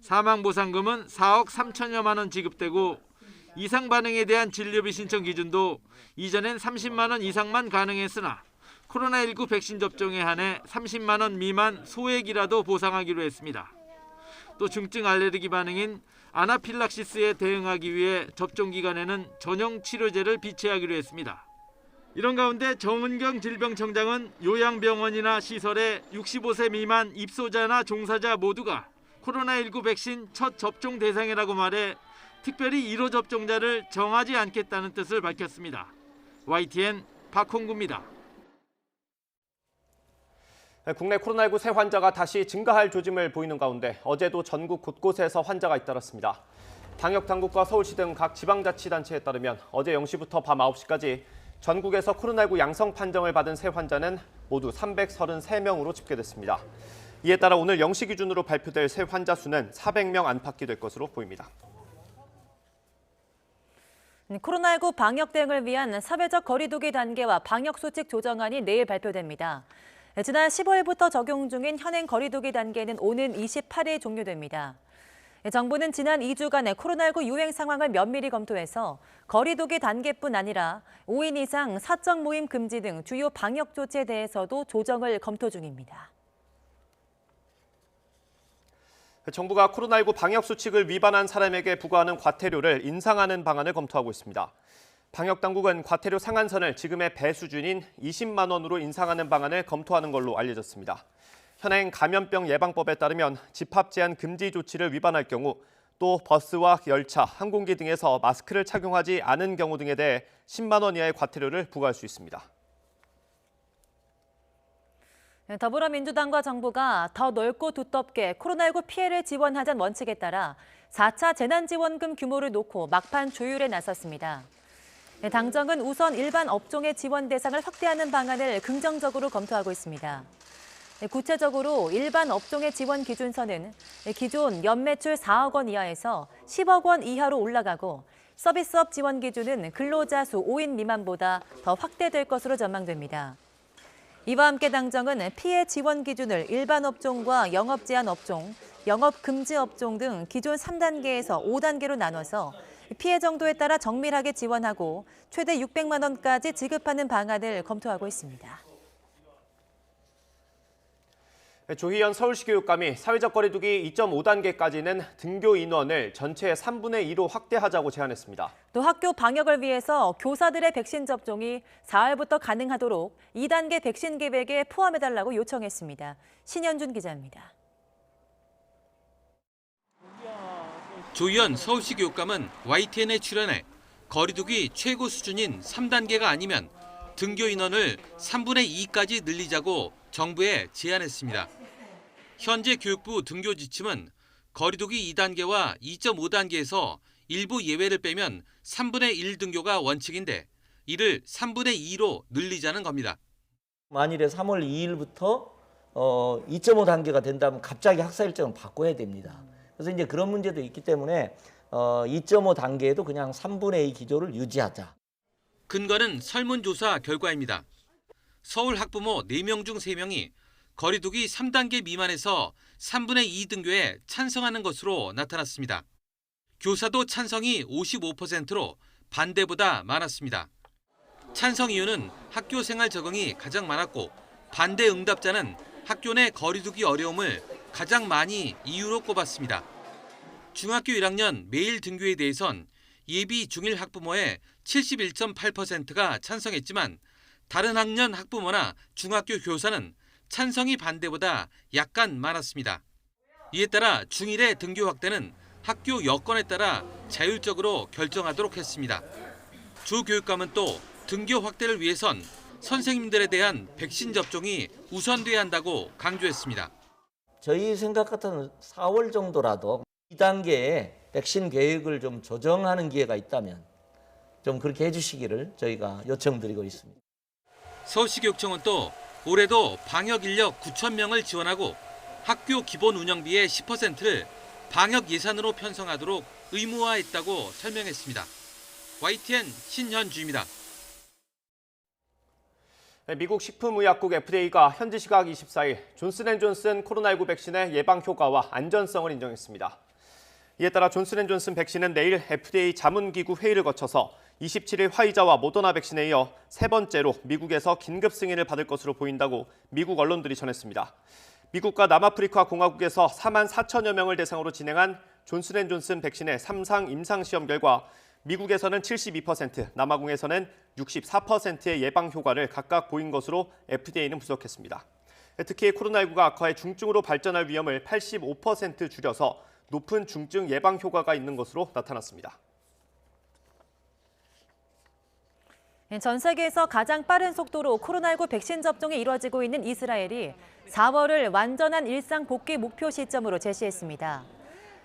[SPEAKER 8] 사망보상금은 4억 3천여만 원 지급되고 이상 반응에 대한 진료비 신청 기준도 이전엔 30만 원 이상만 가능했으나 코로나19 백신 접종에 한해 30만 원 미만 소액이라도 보상하기로 했습니다. 또 중증 알레르기 반응인 아나필락시스에 대응하기 위해 접종 기간에는 전용 치료제를 비치하기로 했습니다. 이런 가운데 정은경 질병청장은 요양병원이나 시설에 65세 미만 입소자나 종사자 모두가 코로나19 백신 첫 접종 대상이라고 말해 특별히 1호 접종자를 정하지 않겠다는 뜻을 밝혔습니다. YTN 박홍구입니다.
[SPEAKER 1] 국내 코로나19 새 환자가 다시 증가할 조짐을 보이는 가운데 어제도 전국 곳곳에서 환자가 잇따랐습니다. 방역당국과 서울시 등 각 지방자치단체에 따르면 어제 0시부터 밤 9시까지 전국에서 코로나19 양성 판정을 받은 새 환자는 모두 333명으로 집계됐습니다. 이에 따라 오늘 0시 기준으로 발표될 새 환자 수는 400명 안팎이 될 것으로 보입니다.
[SPEAKER 2] 코로나19 방역 대응을 위한 사회적 거리두기 단계와 방역 수칙 조정안이 내일 발표됩니다. 지난 15일부터 적용 중인 현행 거리두기 단계는 오는 28일 종료됩니다. 정부는 지난 2주간의 코로나19 유행 상황을 면밀히 검토해서 거리두기 단계뿐 아니라 5인 이상 사적 모임 금지 등 주요 방역 조치에 대해서도 조정을 검토 중입니다.
[SPEAKER 1] 정부가 코로나19 방역 수칙을 위반한 사람에게 부과하는 과태료를 인상하는 방안을 검토하고 있습니다. 방역당국은 과태료 상한선을 지금의 배 수준인 20만 원으로 인상하는 방안을 검토하는 걸로 알려졌습니다. 현행 감염병 예방법에 따르면 집합 제한 금지 조치를 위반할 경우 또 버스와 열차, 항공기 등에서 마스크를 착용하지 않은 경우 등에 대해 10만 원 이하의 과태료를 부과할 수 있습니다.
[SPEAKER 2] 더불어민주당과 정부가 더 넓고 두텁게 코로나19 피해를 지원하자는 원칙에 따라 4차 재난지원금 규모를 놓고 막판 조율에 나섰습니다. 당정은 우선 일반 업종의 지원 대상을 확대하는 방안을 긍정적으로 검토하고 있습니다. 구체적으로 일반 업종의 지원 기준선은 기존 연매출 4억 원 이하에서 10억 원 이하로 올라가고 서비스업 지원 기준은 근로자 수 5인 미만보다 더 확대될 것으로 전망됩니다. 이와 함께 당정은 피해 지원 기준을 일반 업종과 영업 제한 업종, 영업 금지 업종 등 기존 3단계에서 5단계로 나눠서 피해 정도에 따라 정밀하게 지원하고 최대 600만 원까지 지급하는 방안을 검토하고 있습니다.
[SPEAKER 1] 조희연 서울시 교육감이 사회적 거리두기 2.5단계까지는 등교 인원을 전체의 3분의 2로 확대하자고 제안했습니다.
[SPEAKER 2] 또 학교 방역을 위해서 교사들의 백신 접종이 4월부터 가능하도록 2단계 백신 계획에 포함해달라고 요청했습니다. 신현준 기자입니다.
[SPEAKER 6] 조희연 서울시 교육감은 YTN에 출연해 거리두기 최고 수준인 3단계가 아니면 등교 인원을 3분의 2까지 늘리자고 정부에 제안했습니다. 현재 교육부 등교 지침은 거리두기 2단계와 2.5단계에서 일부 예외를 빼면 3분의 1 등교가 원칙인데 이를 3분의 2로 늘리자는 겁니다.
[SPEAKER 11] 만일에 3월 2일부터
[SPEAKER 10] 2.5 단계가 된다면 갑자기 학사 일정을 바꿔야 됩니다. 그래서 이제 그런 문제도 있기 때문에 2.5 단계에도 그냥 3분의 2 기조를 유지하자.
[SPEAKER 6] 근거는 설문조사 결과입니다. 서울 학부모 4명 중 3명이 거리두기 3단계 미만에서 3분의 2 등교에 찬성하는 것으로 나타났습니다. 교사도 찬성이 55%로 반대보다 많았습니다. 찬성 이유는 학교 생활 적응이 가장 많았고 반대 응답자는 학교 내 거리두기 어려움을 가장 많이 이유로 꼽았습니다. 중학교 1학년 매일 등교에 대해선 예비 중1 학부모의 71.8%가 찬성했지만 다른 학년 학부모나 중학교 교사는 찬성이 반대보다 약간 많았습니다. 이에 따라 중1의 등교 확대는 학교 여건에 따라 자율적으로 결정하도록 했습니다. 조 교육감은 또 등교 확대를 위해선 선생님들에 대한 백신 접종이 우선돼야 한다고 강조했습니다.
[SPEAKER 10] 저희 생각 같은 4월 정도라도 2단계의 백신 계획을 좀 조정하는 기회가 있다면 좀 그렇게 해주시기를 저희가 요청드리고 있습니다.
[SPEAKER 6] 서울시교육청은 또 올해도 방역 인력 9,000명을 지원하고 학교 기본 운영비의 10%를 방역 예산으로 편성하도록 의무화했다고 설명했습니다. YTN 신현주입니다.
[SPEAKER 1] 미국 식품의약국 FDA가 현지 시각 24일 존슨앤존슨 코로나19 백신의 예방 효과와 안전성을 인정했습니다. 이에 따라 존슨앤존슨 백신은 내일 FDA 자문기구 회의를 거쳐서 27일 화이자와 모더나 백신에 이어 세 번째로 미국에서 긴급 승인을 받을 것으로 보인다고 미국 언론들이 전했습니다. 미국과 남아프리카 공화국에서 4만 4천여 명을 대상으로 진행한 존슨앤존슨 백신의 3상 임상시험 결과 미국에서는 72%, 남아공에서는 64%의 예방 효과를 각각 보인 것으로 FDA는 분석했습니다. 특히 코로나19가 악화해 중증으로 발전할 위험을 85% 줄여서 높은 중증 예방 효과가 있는 것으로 나타났습니다.
[SPEAKER 2] 전 세계에서 가장 빠른 속도로 코로나19 백신 접종이 이루어지고 있는 이스라엘이 4월을 완전한 일상 복귀 목표 시점으로 제시했습니다.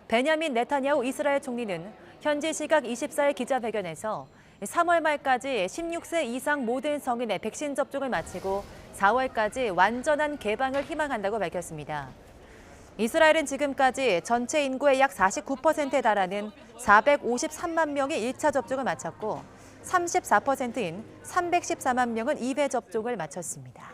[SPEAKER 2] 베냐민 네타냐후 이스라엘 총리는 현지 시각 24일 기자회견에서 3월 말까지 16세 이상 모든 성인의 백신 접종을 마치고 4월까지 완전한 개방을 희망한다고 밝혔습니다. 이스라엘은 지금까지 전체 인구의 약 49%에 달하는 453만 명이 1차 접종을 마쳤고 34%인 314만 명은 2회 접종을 마쳤습니다.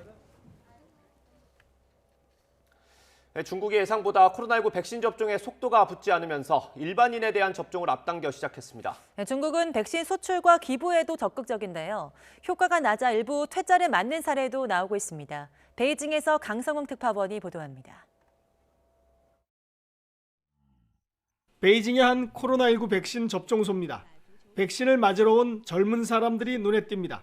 [SPEAKER 1] 중국이 예상보다 코로나19 백신 접종의 속도가 붙지 않으면서 일반인에 대한 접종을 앞당겨 시작했습니다.
[SPEAKER 2] 중국은 백신 수출과 기부에도 적극적인데요. 효과가 낮아 일부 퇴짜를 맞는 사례도 나오고 있습니다. 베이징에서 강성웅 특파원이 보도합니다.
[SPEAKER 23] 베이징의 한 코로나19 백신 접종소입니다. 백신을 맞으러 온 젊은 사람들이 눈에 띕니다.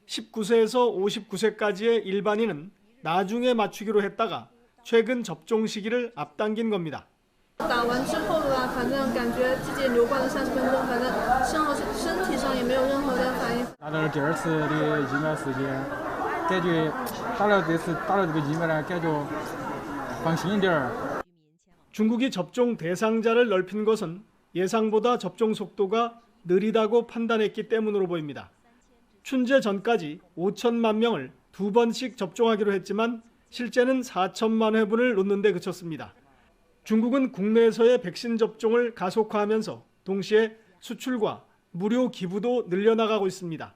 [SPEAKER 23] 19세에서 59세까지의 일반인은 나중에 맞추기로 했다가 최근 접종 시기를 앞당긴 겁니다.
[SPEAKER 11] 打完之后吧，反正感觉自己流感了30分钟，反正身体上也没有任何的反应。
[SPEAKER 12] 拿到了第二次的疫苗时间，感觉打了这个疫苗呢，感觉放心一点儿。
[SPEAKER 23] 중국이 접종 대상자를 넓힌 것은 예상보다 접종 속도가 느리다고 판단했기 때문으로 보입니다. 춘제 전까지 5천만 명을 2번씩 접종하기로 했지만 실제는 4천만 회분을 놓는 데 그쳤습니다. 중국은 국내에서의 백신 접종을 가속화하면서 동시에 수출과 무료 기부도 늘려나가고 있습니다.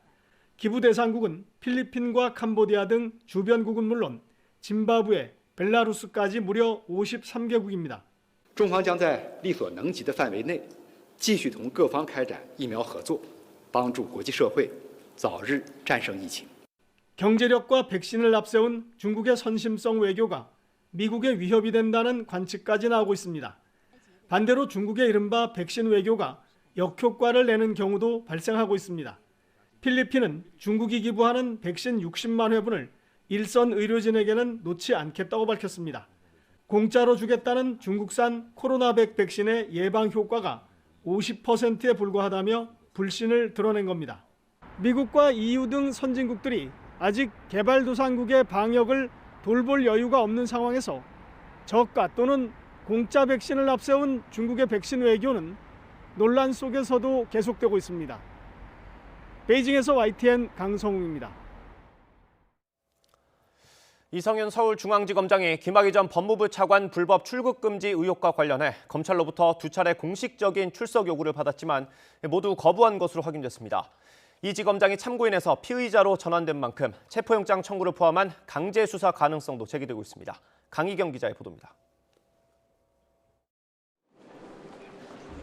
[SPEAKER 23] 기부 대상국은 필리핀과 캄보디아 등 주변국은 물론 짐바브웨, 벨라루스까지 무려 53개국입니다.
[SPEAKER 24] 中方将在力所能及的范围内继续同各方开展疫苗合作，帮助国际社会早日战胜疫情。
[SPEAKER 23] 경제력과 백신을 앞세운 중국의 선심성 외교가 미국의 위협이 된다는 관측까지 나오고 있습니다. 반대로 중국의 이른바 백신 외교가 역효과를 내는 경우도 발생하고 있습니다. 필리핀은 중국이 기부하는 백신 60만 회분을 일선 의료진에게는 놓지 않겠다고 밝혔습니다. 공짜로 주겠다는 중국산 코로나100 백신의 예방 효과가 50%에 불과하다며 불신을 드러낸 겁니다. 미국과 EU 등 선진국들이 아직 개발도상국의 방역을 돌볼 여유가 없는 상황에서 저가 또는 공짜 백신을 앞세운 중국의 백신 외교는 논란 속에서도 계속되고 있습니다. 베이징에서 YTN 강성웅입니다.
[SPEAKER 1] 이성윤 서울중앙지검장이 김학의 전 법무부 차관 불법 출국 금지 의혹과 관련해 검찰로부터 2차례 공식적인 출석 요구를 받았지만 모두 거부한 것으로 확인됐습니다. 이 지검장이 참고인에서 피의자로 전환된 만큼 체포영장 청구를 포함한 강제 수사 가능성도 제기되고 있습니다. 강희경 기자의 보도입니다.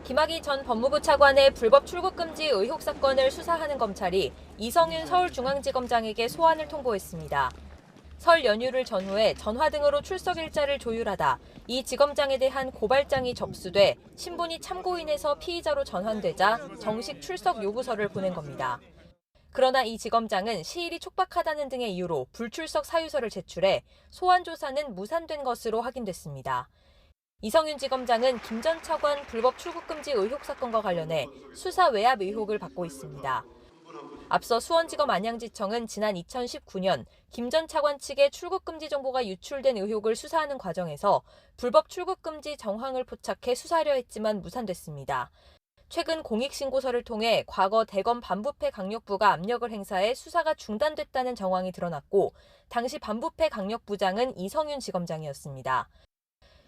[SPEAKER 13] 김학의 전 법무부 차관의 불법 출국 금지 의혹 사건을 수사하는 검찰이 이성윤 서울중앙지검장에게 소환을 통보했습니다. 설 연휴를 전후해 전화 등으로 출석 일자를 조율하다 이 지검장에 대한 고발장이 접수돼 신분이 참고인에서 피의자로 전환되자 정식 출석 요구서를 보낸 겁니다. 그러나 이 지검장은 시일이 촉박하다는 등의 이유로 불출석 사유서를 제출해 소환 조사는 무산된 것으로 확인됐습니다. 이성윤 지검장은 김 전 차관 불법 출국 금지 의혹 사건과 관련해 수사 외압 의혹을 받고 있습니다. 앞서 수원지검 안양지청은 지난 2019년 김 전 차관 측에 출국 금지 정보가 유출된 의혹을 수사하는 과정에서 불법 출국 금지 정황을 포착해 수사하려 했지만 무산됐습니다. 최근 공익신고서를 통해 과거 대검 반부패 강력부가 압력을 행사해 수사가 중단됐다는 정황이 드러났고 당시 반부패 강력부장은 이성윤 지검장이었습니다.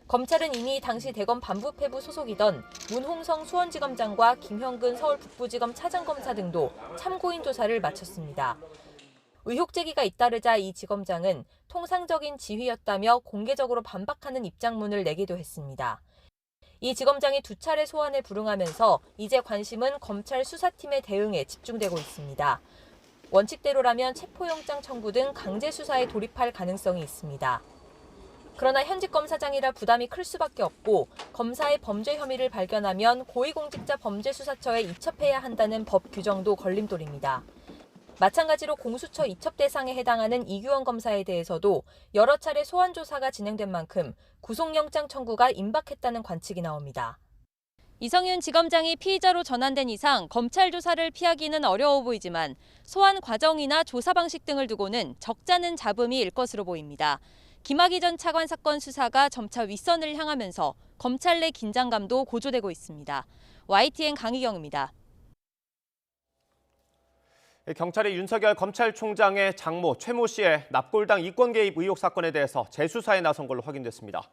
[SPEAKER 13] 검찰은 이미 당시 대검 반부패부 소속이던 문홍성 수원지검장과 김형근 서울 북부지검 차장검사 등도 참고인 조사를 마쳤습니다. 의혹 제기가 잇따르자 이 지검장은 통상적인 지휘였다며 공개적으로 반박하는 입장문을 내기도 했습니다. 이 지검장이 2차례 소환에 불응하면서 이제 관심은 검찰 수사팀의 대응에 집중되고 있습니다. 원칙대로라면 체포영장 청구 등 강제 수사에 돌입할 가능성이 있습니다. 그러나 현직 검사장이라 부담이 클 수밖에 없고 검사의 범죄 혐의를 발견하면 고위공직자 범죄수사처에 이첩해야 한다는 법 규정도 걸림돌입니다. 마찬가지로 공수처 이첩 대상에 해당하는 이규원 검사에 대해서도 여러 차례 소환 조사가 진행된 만큼 구속영장 청구가 임박했다는 관측이 나옵니다. 이성윤 지검장이 피의자로 전환된 이상 검찰 조사를 피하기는 어려워 보이지만 소환 과정이나 조사 방식 등을 두고는 적잖은 잡음이 일 것으로 보입니다. 김학의 전 차관 사건 수사가 점차 윗선을 향하면서 검찰 내 긴장감도 고조되고 있습니다. YTN 강희경입니다.
[SPEAKER 1] 경찰이 윤석열 검찰총장의 장모 최모 씨의 납골당 이권 개입 의혹 사건에 대해서 재수사에 나선 걸로 확인됐습니다.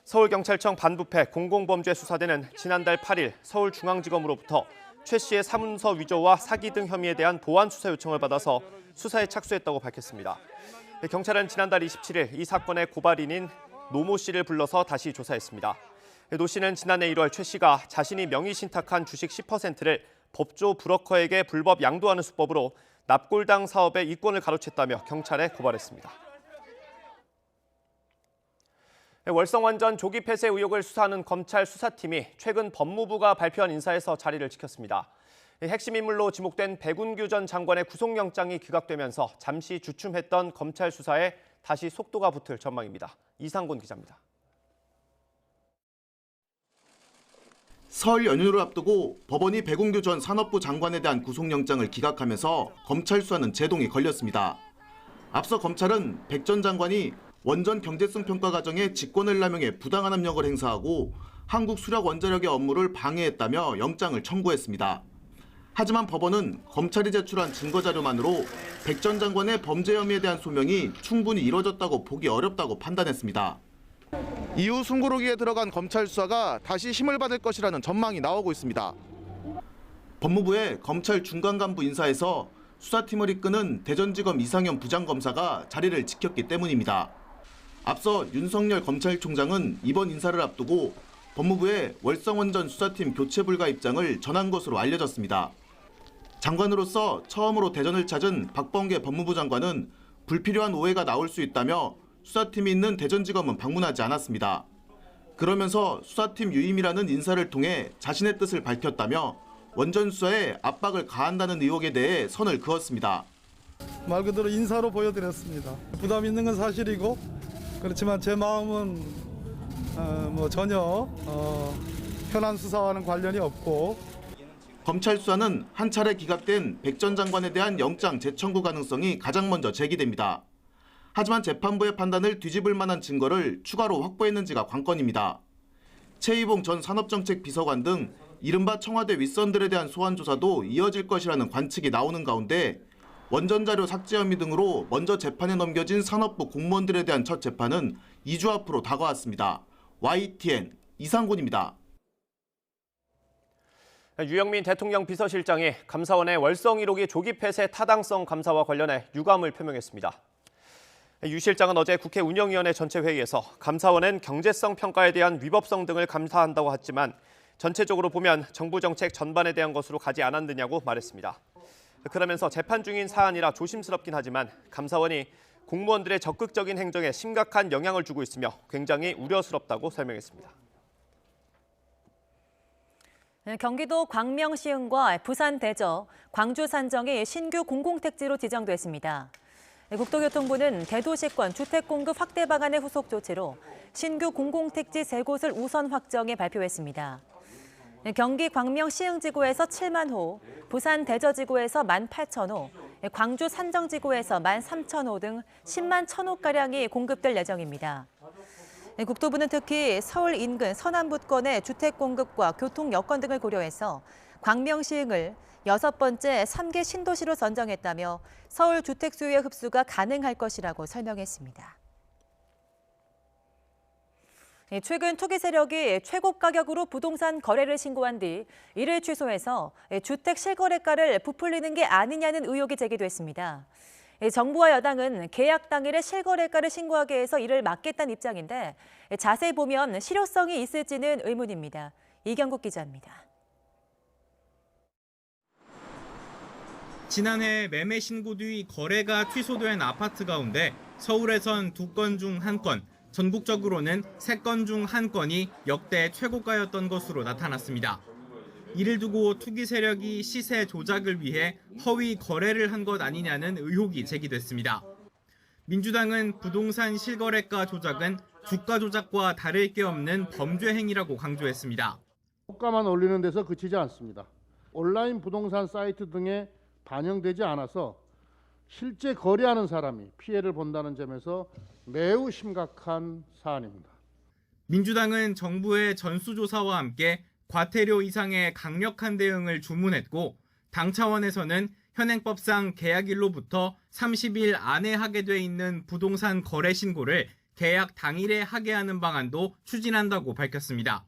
[SPEAKER 1] 서울경찰청 반부패 공공범죄수사대는 지난달 8일 서울중앙지검으로부터 최 씨의 사문서 위조와 사기 등 혐의에 대한 보완 수사 요청을 받아서 수사에 착수했다고 밝혔습니다. 경찰은 지난달 27일 이 사건의 고발인인 노모 씨를 불러서 다시 조사했습니다. 노 씨는 지난해 1월 최 씨가 자신이 명의 신탁한 주식 10%를 법조 브로커에게 불법 양도하는 수법으로 납골당 사업의 이권을 가로챘다며 경찰에 고발했습니다. 월성원전 조기 폐쇄 의혹을 수사하는 검찰 수사팀이 최근 법무부가 발표한 인사에서 자리를 지켰습니다. 핵심 인물로 지목된 백운규 전 장관의 구속영장이 기각되면서 잠시 주춤했던 검찰 수사에 다시 속도가 붙을 전망입니다. 이상곤 기자입니다.
[SPEAKER 14] 설 연휴를 앞두고 법원이 백운규 전 산업부 장관에 대한 구속영장을 기각하면서 검찰 수사는 제동이 걸렸습니다. 앞서 검찰은 백 전 장관이 원전 경제성 평가 과정에 직권을 남용해 부당한 압력을 행사하고 한국수력원자력의 업무를 방해했다며 영장을 청구했습니다. 하지만 법원은 검찰이 제출한 증거자료만으로 백 전 장관의 범죄 혐의에 대한 소명이 충분히 이뤄졌다고 보기 어렵다고 판단했습니다. 이후 숨고르기에 들어간 검찰 수사가 다시 힘을 받을 것이라는 전망이 나오고 있습니다. 법무부의 검찰 중간 간부 인사에서 수사팀을 이끄는 대전지검 이상현 부장검사가 자리를 지켰기 때문입니다. 앞서 윤석열 검찰총장은 이번 인사를 앞두고 법무부의 월성원전 수사팀 교체 불가 입장을 전한 것으로 알려졌습니다. 장관으로서 처음으로 대전을 찾은 박범계 법무부 장관은 불필요한 오해가 나올 수 있다며 수사팀이 있는 대전지검은 방문하지 않았습니다. 그러면서 수사팀 유임이라는 인사를 통해 자신의 뜻을 밝혔다며 원전 수사에 압박을 가한다는 의혹에 대해 선을 그었습니다.
[SPEAKER 15] 말 그대로 인사로 보여드렸습니다. 부담 있는 건 사실이고 그렇지만 제 마음은 전혀 현안 수사와는 관련이 없고
[SPEAKER 14] 검찰 수사는 한 차례 기각된 백 전 장관에 대한 영장 재청구 가능성이 가장 먼저 제기됩니다. 하지만 재판부의 판단을 뒤집을 만한 증거를 추가로 확보했는지가 관건입니다. 최이봉 전 산업정책비서관 등 이른바 청와대 윗선들에 대한 소환 조사도 이어질 것이라는 관측이 나오는 가운데 원전 자료 삭제 혐의 등으로 먼저 재판에 넘겨진 산업부 공무원들에 대한 첫 재판은 2주 앞으로 다가왔습니다. YTN 이상곤입니다.
[SPEAKER 1] 유영민 대통령 비서실장이 감사원의 월성 1호기 조기 폐쇄 타당성 감사와 관련해 유감을 표명했습니다. 유 실장은 어제 국회 운영위원회 전체 회의에서 감사원은 경제성 평가에 대한 위법성 등을 감사한다고 했지만 전체적으로 보면 정부 정책 전반에 대한 것으로 가지 않았느냐고 말했습니다. 그러면서 재판 중인 사안이라 조심스럽긴 하지만 감사원이 공무원들의 적극적인 행정에 심각한 영향을 주고 있으며 굉장히 우려스럽다고 설명했습니다.
[SPEAKER 2] 경기도 광명시흥과 부산 대저, 광주 산정이 신규 공공택지로 지정됐습니다. 국토교통부는 대도시권 주택 공급 확대 방안의 후속 조치로 신규 공공택지 3곳을 우선 확정해 발표했습니다. 경기 광명시흥지구에서 7만 호, 부산 대저지구에서 18,000호, 광주 산정지구에서 13,000호 등 10만 1,000호가량이 공급될 예정입니다. 국토부는 특히 서울 인근 서남부권의 주택 공급과 교통 여건 등을 고려해서 광명시흥을 6번째 3개 신도시로 선정했다며 서울 주택 수요의 흡수가 가능할 것이라고 설명했습니다. 최근 투기 세력이 최고 가격으로 부동산 거래를 신고한 뒤 이를 취소해서 주택 실거래가를 부풀리는 게 아니냐는 의혹이 제기됐습니다. 정부와 여당은 계약 당일에 실거래가를 신고하게 해서 이를 막겠다는 입장인데 자세히 보면 실효성이 있을지는 의문입니다. 이경국 기자입니다.
[SPEAKER 16] 지난해 매매 신고 뒤 거래가 취소된 아파트 가운데 서울에선 2건 중 1건, 전국적으로는 3건 중 1건이 역대 최고가였던 것으로 나타났습니다. 이를 두고 투기 세력이 시세 조작을 위해 허위 거래를 한 것 아니냐는 의혹이 제기됐습니다. 민주당은 부동산 실거래가 조작은 주가 조작과 다를 게 없는 범죄 행위라고 강조했습니다.
[SPEAKER 17] 호가만 올리는 데서 그치지 않습니다. 온라인 부동산 사이트 등에 반영되지 않아서 실제 거래하는 사람이 피해를 본다는 점에서 매우 심각한 사안입니다.
[SPEAKER 16] 민주당은 정부의 전수조사와 함께 과태료 이상의 강력한 대응을 주문했고 당 차원에서는 현행법상 계약일로부터 30일 안에 하게 돼 있는 부동산 거래 신고를 계약 당일에 하게 하는 방안도 추진한다고 밝혔습니다.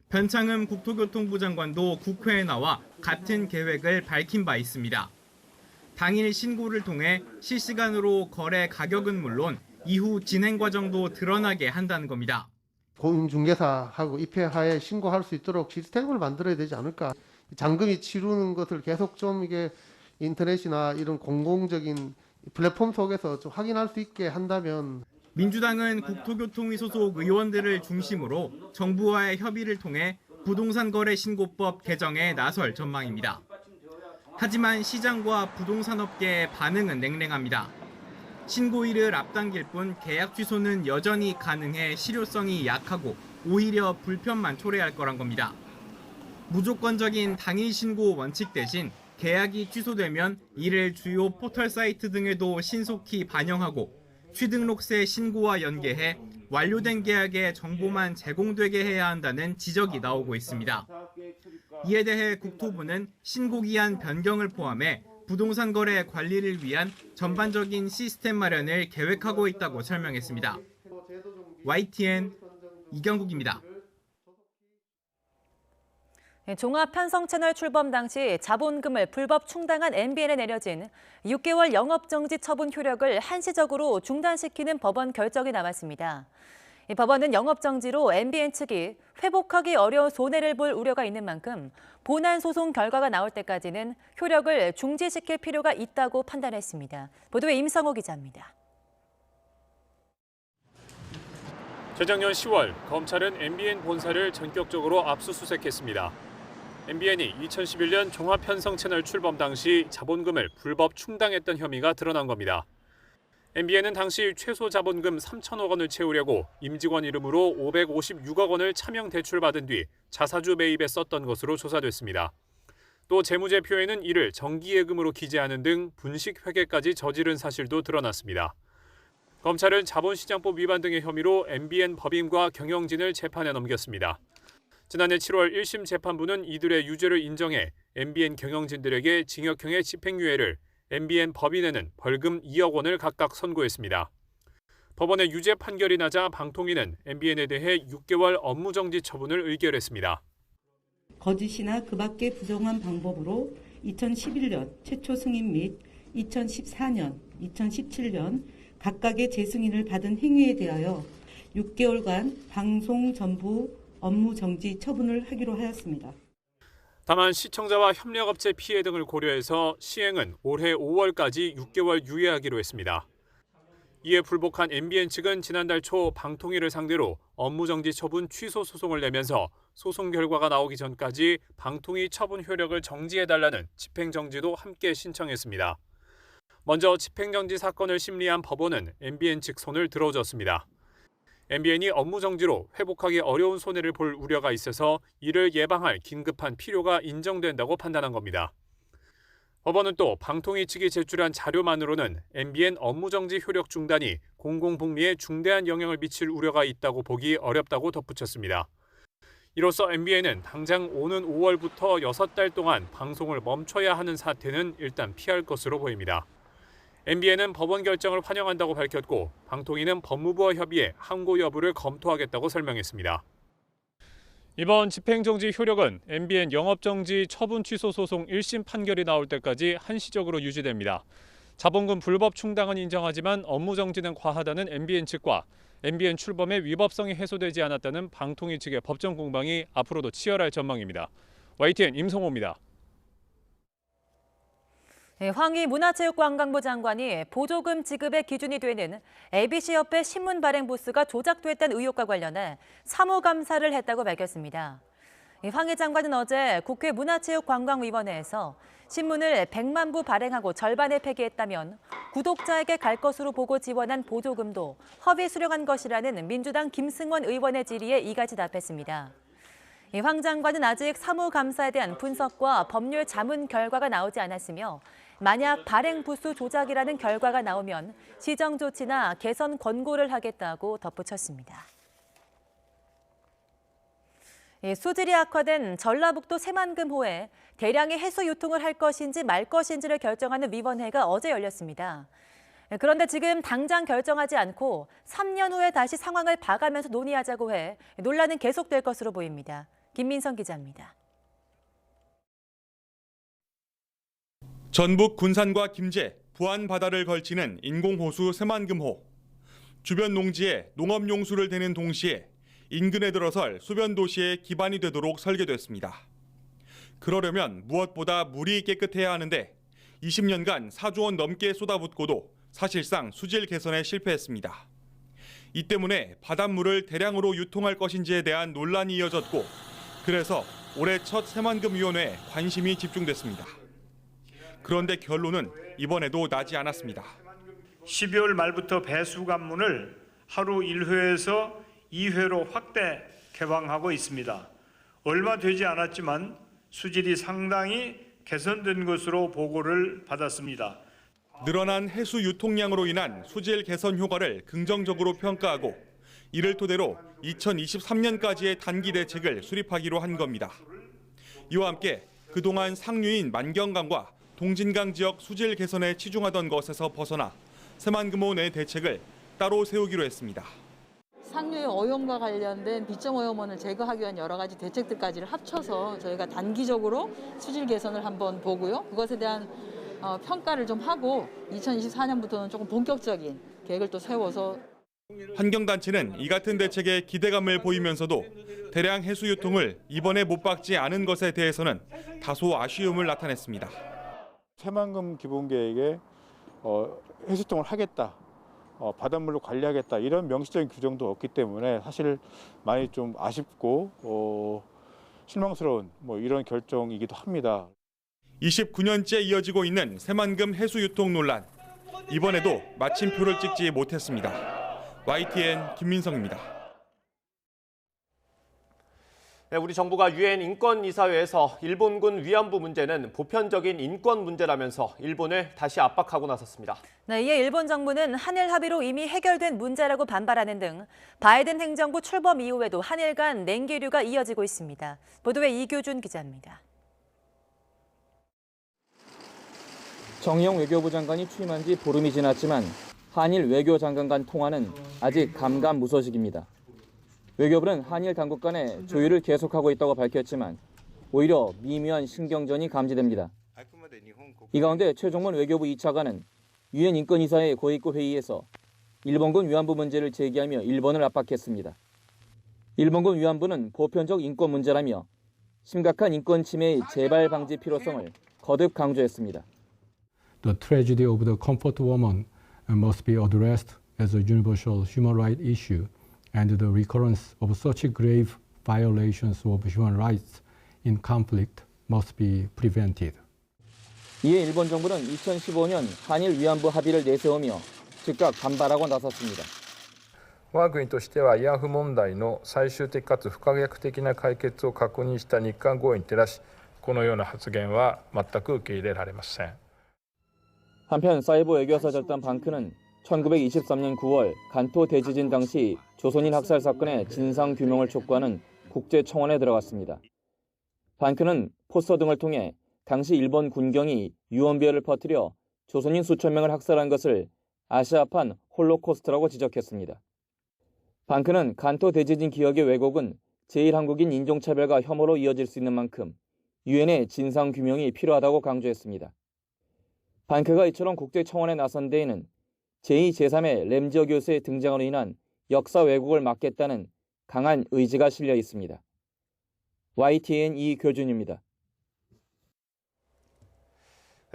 [SPEAKER 16] 변창흠 국토교통부 장관도 국회에 나와 같은 계획을 밝힌 바 있습니다. 당일 신고를 통해 실시간으로 거래 가격은 물론 이후 진행 과정도 드러나게 한다는 겁니다.
[SPEAKER 18] 공인중개사하고 입회하에 신고할 수 있도록 시스템을 만들어야 되지 않을까. 잔금이 치르는 것을 계속 좀 이게 인터넷이나 이런 공공적인 플랫폼 속에서 좀 확인할 수 있게 한다면.
[SPEAKER 16] 민주당은 국토교통위 소속 의원들을 중심으로 정부와의 협의를 통해 부동산 거래 신고법 개정에 나설 전망입니다. 하지만 시장과 부동산업계의 반응은 냉랭합니다. 신고일을 앞당길 뿐 계약 취소는 여전히 가능해 실효성이 약하고 오히려 불편만 초래할 거란 겁니다. 무조건적인 당일 신고 원칙 대신 계약이 취소되면 이를 주요 포털 사이트 등에도 신속히 반영하고 취등록세 신고와 연계해 완료된 계약의 정보만 제공되게 해야 한다는 지적이 나오고 있습니다. 이에 대해 국토부는 신고기한 변경을 포함해 부동산 거래 관리를 위한 전반적인 시스템 마련을 계획하고 있다고 설명했습니다. YTN 이경국입니다.
[SPEAKER 2] 종합편성채널 출범 당시 자본금을 불법 충당한 MBN에 내려진 6개월 영업정지 처분 효력을 한시적으로 중단시키는 법원 결정이 나왔습니다. 이 법원은 영업정지로 MBN 측이 회복하기 어려운 손해를 볼 우려가 있는 만큼 본안 소송 결과가 나올 때까지는 효력을 중지시킬 필요가 있다고 판단했습니다. 보도에 임성호 기자입니다.
[SPEAKER 20] 재작년 10월 검찰은 MBN 본사를 전격적으로 압수수색했습니다. MBN이 2011년 종합편성채널 출범 당시 자본금을 불법 충당했던 혐의가 드러난 겁니다. MBN은 당시 최소 자본금 3천억 원을 채우려고 임직원 이름으로 556억 원을 차명 대출받은 뒤 자사주 매입에 썼던 것으로 조사됐습니다. 또 재무제표에는 이를 정기예금으로 기재하는 등 분식 회계까지 저지른 사실도 드러났습니다. 검찰은 자본시장법 위반 등의 혐의로 MBN 법인과 경영진을 재판에 넘겼습니다. 지난해 7월 1심 재판부는 이들의 유죄를 인정해 MBN 경영진들에게 징역형의 집행유예를, MBN 법인에는 벌금 2억 원을 각각 선고했습니다. 법원의 유죄 판결이 나자 방통위는 MBN에 대해 6개월 업무정지 처분을 의결했습니다.
[SPEAKER 3] 거짓이나 그 밖의 부정한 방법으로 2011년 최초 승인 및 2014년, 2017년 각각의 재승인을 받은 행위에 대하여 6개월간 방송 전부 업무 정지 처분을 하기로 하였습니다.
[SPEAKER 20] 다만 시청자와 협력업체 피해 등을 고려해서 시행은 올해 5월까지 6개월 유예하기로 했습니다. 이에 불복한 MBN 측은 지난달 초 방통위를 상대로 업무정지 처분 취소 소송을 내면서 소송 결과가 나오기 전까지 방통위 처분 효력을 정지해달라는 집행정지도 함께 신청했습니다. 먼저 집행정지 사건을 심리한 법원은 MBN 측 손을 들어줬습니다. MBN이 업무정지로 회복하기 어려운 손해를 볼 우려가 있어서 이를 예방할 긴급한 필요가 인정된다고 판단한 겁니다. 법원은 또 방통위 측이 제출한 자료만으로는 MBN 업무정지 효력 중단이 공공복리에 중대한 영향을 미칠 우려가 있다고 보기 어렵다고 덧붙였습니다. 이로써 MBN은 당장 오는 5월부터 6달 동안 방송을 멈춰야 하는 사태는 일단 피할 것으로 보입니다. MBN은 법원 결정을 환영한다고 밝혔고 방통위는 법무부와 협의해 항고 여부를 검토하겠다고 설명했습니다. 이번 집행정지 효력은 MBN 영업정지 처분 취소 소송 1심 판결이 나올 때까지 한시적으로 유지됩니다. 자본금 불법 충당은 인정하지만 업무정지는 과하다는 MBN 측과 MBN 출범의 위법성이 해소되지 않았다는 방통위 측의 법정 공방이 앞으로도 치열할 전망입니다. YTN 임성호입니다.
[SPEAKER 2] 황희 문화체육관광부 장관이 보조금 지급의 기준이 되는 ABC협회 신문 발행 부수가 조작됐다는 의혹과 관련해 사무감사를 했다고 밝혔습니다. 황희 장관은 어제 국회 문화체육관광위원회에서 신문을 100만 부 발행하고 절반에 폐기했다면 구독자에게 갈 것으로 보고 지원한 보조금도 허위 수령한 것이라는 민주당 김승원 의원의 질의에 이같이 답했습니다. 황 장관은 아직 사무감사에 대한 분석과 법률 자문 결과가 나오지 않았으며 만약 발행 부수 조작이라는 결과가 나오면 시정 조치나 개선 권고를 하겠다고 덧붙였습니다. 수질이 악화된 전라북도 새만금호에 대량의 해수 유통을 할 것인지 말 것인지를 결정하는 위원회가 어제 열렸습니다. 그런데 지금 당장 결정하지 않고 3년 후에 다시 상황을 봐가면서 논의하자고 해 논란은 계속될 것으로 보입니다. 김민성 기자입니다.
[SPEAKER 4] 전북 군산과 김제, 부안 바다를 걸치는 인공호수 새만금호. 주변 농지에 농업용수를 대는 동시에 인근에 들어설 수변 도시의 기반이 되도록 설계됐습니다. 그러려면 무엇보다 물이 깨끗해야 하는데 20년간 4조 원 넘게 쏟아붓고도 사실상 수질 개선에 실패했습니다. 이 때문에 바닷물을 대량으로 유통할 것인지에 대한 논란이 이어졌고 그래서 올해 첫 새만금위원회에 관심이 집중됐습니다. 그런데 결론은 이번에도 나지 않았습니다.
[SPEAKER 19] 12월 말부터 배수 관문을 하루 1회에서 2회로 확대 개방하고 있습니다. 얼마 되지 않았지만 수질이 상당히 개선된 것으로 보고를 받았습니다.
[SPEAKER 4] 늘어난 해수 유통량으로 인한 수질 개선 효과를 긍정적으로 평가하고 이를 토대로 2023년까지의 단기 대책을 수립하기로 한 겁니다. 이와 함께 그동안 상류인 만경강과 동진강 지역 수질 개선에 치중하던 것에서 벗어나 새만금호 내 대책을 따로 세우기로 했습니다.
[SPEAKER 21] 상류의 오염과 관련된 비점 오염원을 제거하기 위한 여러 가지 대책들까지를 합쳐서 저희가 단기적으로 수질 개선을 한번 보고요. 그것에 대한 평가를 좀 하고 2024년부터는 조금 본격적인 계획을 또 세워서
[SPEAKER 4] 환경단체는 이 같은 대책에 기대감을 보이면서도 대량 해수 유통을 이번에 못 박지 않은 것에 대해서는 다소 아쉬움을 나타냈습니다.
[SPEAKER 25] 새만금 기본계획에 해수통을 하겠다, 바닷물로 관리하겠다 이런 명시적인 규정도 없기 때문에 사실 많이 좀 아쉽고 실망스러운 이런 결정이기도 합니다.
[SPEAKER 4] 29년째 이어지고 있는 새만금 해수 유통 논란. 이번에도 마침표를 찍지 못했습니다. YTN 김민성입니다.
[SPEAKER 1] 네, 우리 정부가 유엔 인권이사회에서 일본군 위안부 문제는 보편적인 인권 문제라면서 일본을 다시 압박하고 나섰습니다.
[SPEAKER 2] 네, 이에 일본 정부는 한일 합의로 이미 해결된 문제라고 반발하는 등 바이든 행정부 출범 이후에도 한일 간 냉기류가 이어지고 있습니다. 보도에 이규준 기자입니다.
[SPEAKER 5] 정의용 외교부 장관이 취임한 지 보름이 지났지만 한일 외교장관 간 통화는 아직 감감무소식입니다. 외교부는 한일 당국 간의 조율을 계속하고 있다고 밝혔지만 오히려 미묘한 신경전이 감지됩니다. 이 가운데 최종문 외교부 2차관은 유엔 인권이사회 고위급 회의에서 일본군 위안부 문제를 제기하며 일본을 압박했습니다. 일본군 위안부는 보편적 인권 문제라며 심각한 인권 침해의 재발 방지 필요성을 거듭 강조했습니다.
[SPEAKER 7] The tragedy of the comfort woman must be addressed as a universal human rights issue, and the recurrence of such grave violations of human rights in conflict must be prevented.
[SPEAKER 5] 이에 일본 정부는 2015년 한일 위안부 합의를 내세우며 즉각 반발하고 나섰습니다.
[SPEAKER 8] 我が国としては慰安婦問題の最終的かつ不可逆的な解決を確認した日韓合意に照らし、このような発言は全く受け入れられません。
[SPEAKER 5] 한편 사이버 외교사 절단 방크는 1923년 9월 간토 대지진 당시 조선인 학살 사건의 진상 규명을 촉구하는 국제청원에 들어갔습니다. 방크는 포스터 등을 통해 당시 일본 군경이 유언비어를 퍼뜨려 조선인 수천 명을 학살한 것을 아시아판 홀로코스트라고 지적했습니다. 방크는 간토 대지진 기억의 왜곡은 제1한국인 인종차별과 혐오로 이어질 수 있는 만큼 유엔의 진상규명이 필요하다고 강조했습니다. 방크가 이처럼 국제청원에 나선 데에는 제2, 제3의 램지어 교수의 등장으로 인한 역사 왜곡을 막겠다는 강한 의지가 실려 있습니다. YTN 이교준입니다.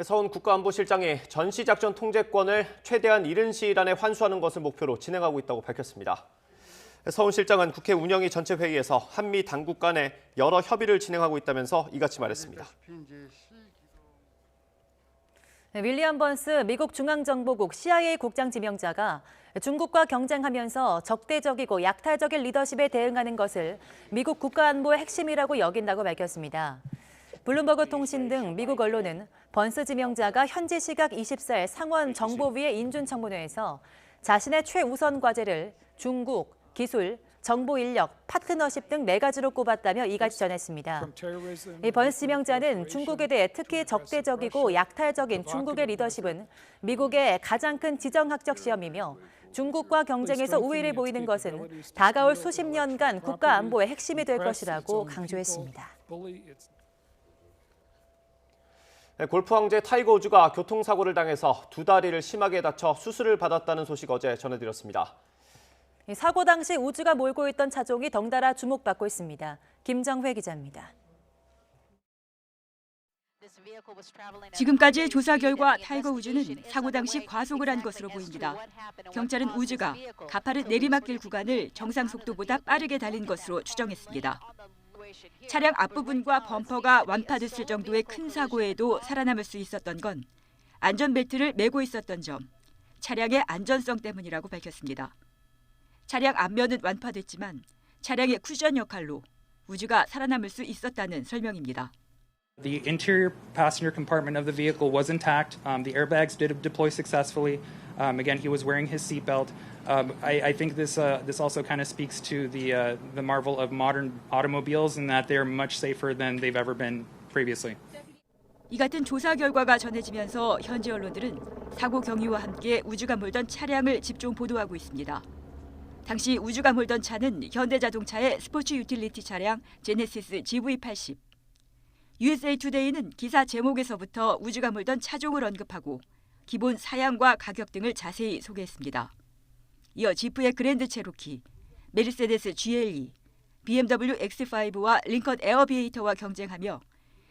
[SPEAKER 1] 서훈 국가안보실장이 전시작전 통제권을 최대한 이른 시일 안에 환수하는 것을 목표로 진행하고 있다고 밝혔습니다. 서훈 실장은 국회 운영위 전체 회의에서 한미 당국 간에 여러 협의를 진행하고 있다면서 이같이 말했습니다.
[SPEAKER 2] 윌리엄 번스 미국 중앙정보국 CIA 국장 지명자가 중국과 경쟁하면서 적대적이고 약탈적인 리더십에 대응하는 것을 미국 국가안보의 핵심이라고 여긴다고 밝혔습니다. 블룸버그 통신 등 미국 언론은 번스 지명자가 현지 시각 24일 상원 정보위의 인준청문회에서 자신의 최우선 과제를 중국, 기술, 정보 인력, 파트너십 등 4가지로 꼽았다며 이같이 전했습니다. 이 번스 지명자는 중국에 대해 특히 적대적이고 약탈적인 중국의 리더십은 미국의 가장 큰 지정학적 시험이며 중국과 경쟁에서 우위를 보이는 것은 다가올 수십 년간 국가 안보의 핵심이 될 것이라고 강조했습니다.
[SPEAKER 1] 골프 황제 타이거 우즈가 교통사고를 당해서 두 다리를 심하게 다쳐 수술을 받았다는 소식 어제 전해드렸습니다.
[SPEAKER 2] 사고 당시 우즈가 몰고 있던 차종이 덩달아 주목받고 있습니다. 김정회 기자입니다.
[SPEAKER 9] 지금까지의 조사 결과 타이거 우즈는 사고 당시 과속을 한 것으로 보입니다. 경찰은 우즈가 가파른 내리막길 구간을 정상 속도보다 빠르게 달린 것으로 추정했습니다. 차량 앞부분과 범퍼가 완파됐을 정도의 큰 사고에도 살아남을 수 있었던 건 안전벨트를 매고 있었던 점, 차량의 안전성 때문이라고 밝혔습니다. 차량 앞면은 완파됐지만 차량의 쿠션 역할로 우즈가 살아남을 수 있었다는 설명입니다.
[SPEAKER 22] The interior passenger compartment of the vehicle was intact. The airbags did deploy successfully. Again, he was wearing his seatbelt. I think this also kind of speaks to the marvel of modern automobiles and that they're much safer than they've ever been previously.
[SPEAKER 9] 이 같은 조사 결과가 전해지면서 현지 언론들은 사고 경위와 함께 우즈가 몰던 차량을 집중 보도하고 있습니다. 당시 우즈가 몰던 차는 현대자동차의 스포츠 유틸리티 차량 제네시스 GV80. USA 투데이는 기사 제목에서부터 우즈가 몰던 차종을 언급하고 기본 사양과 가격 등을 자세히 소개했습니다. 이어 지프의 그랜드 체로키, 메르세데스 GLE, BMW X5와 링컨 에어비에이터와 경쟁하며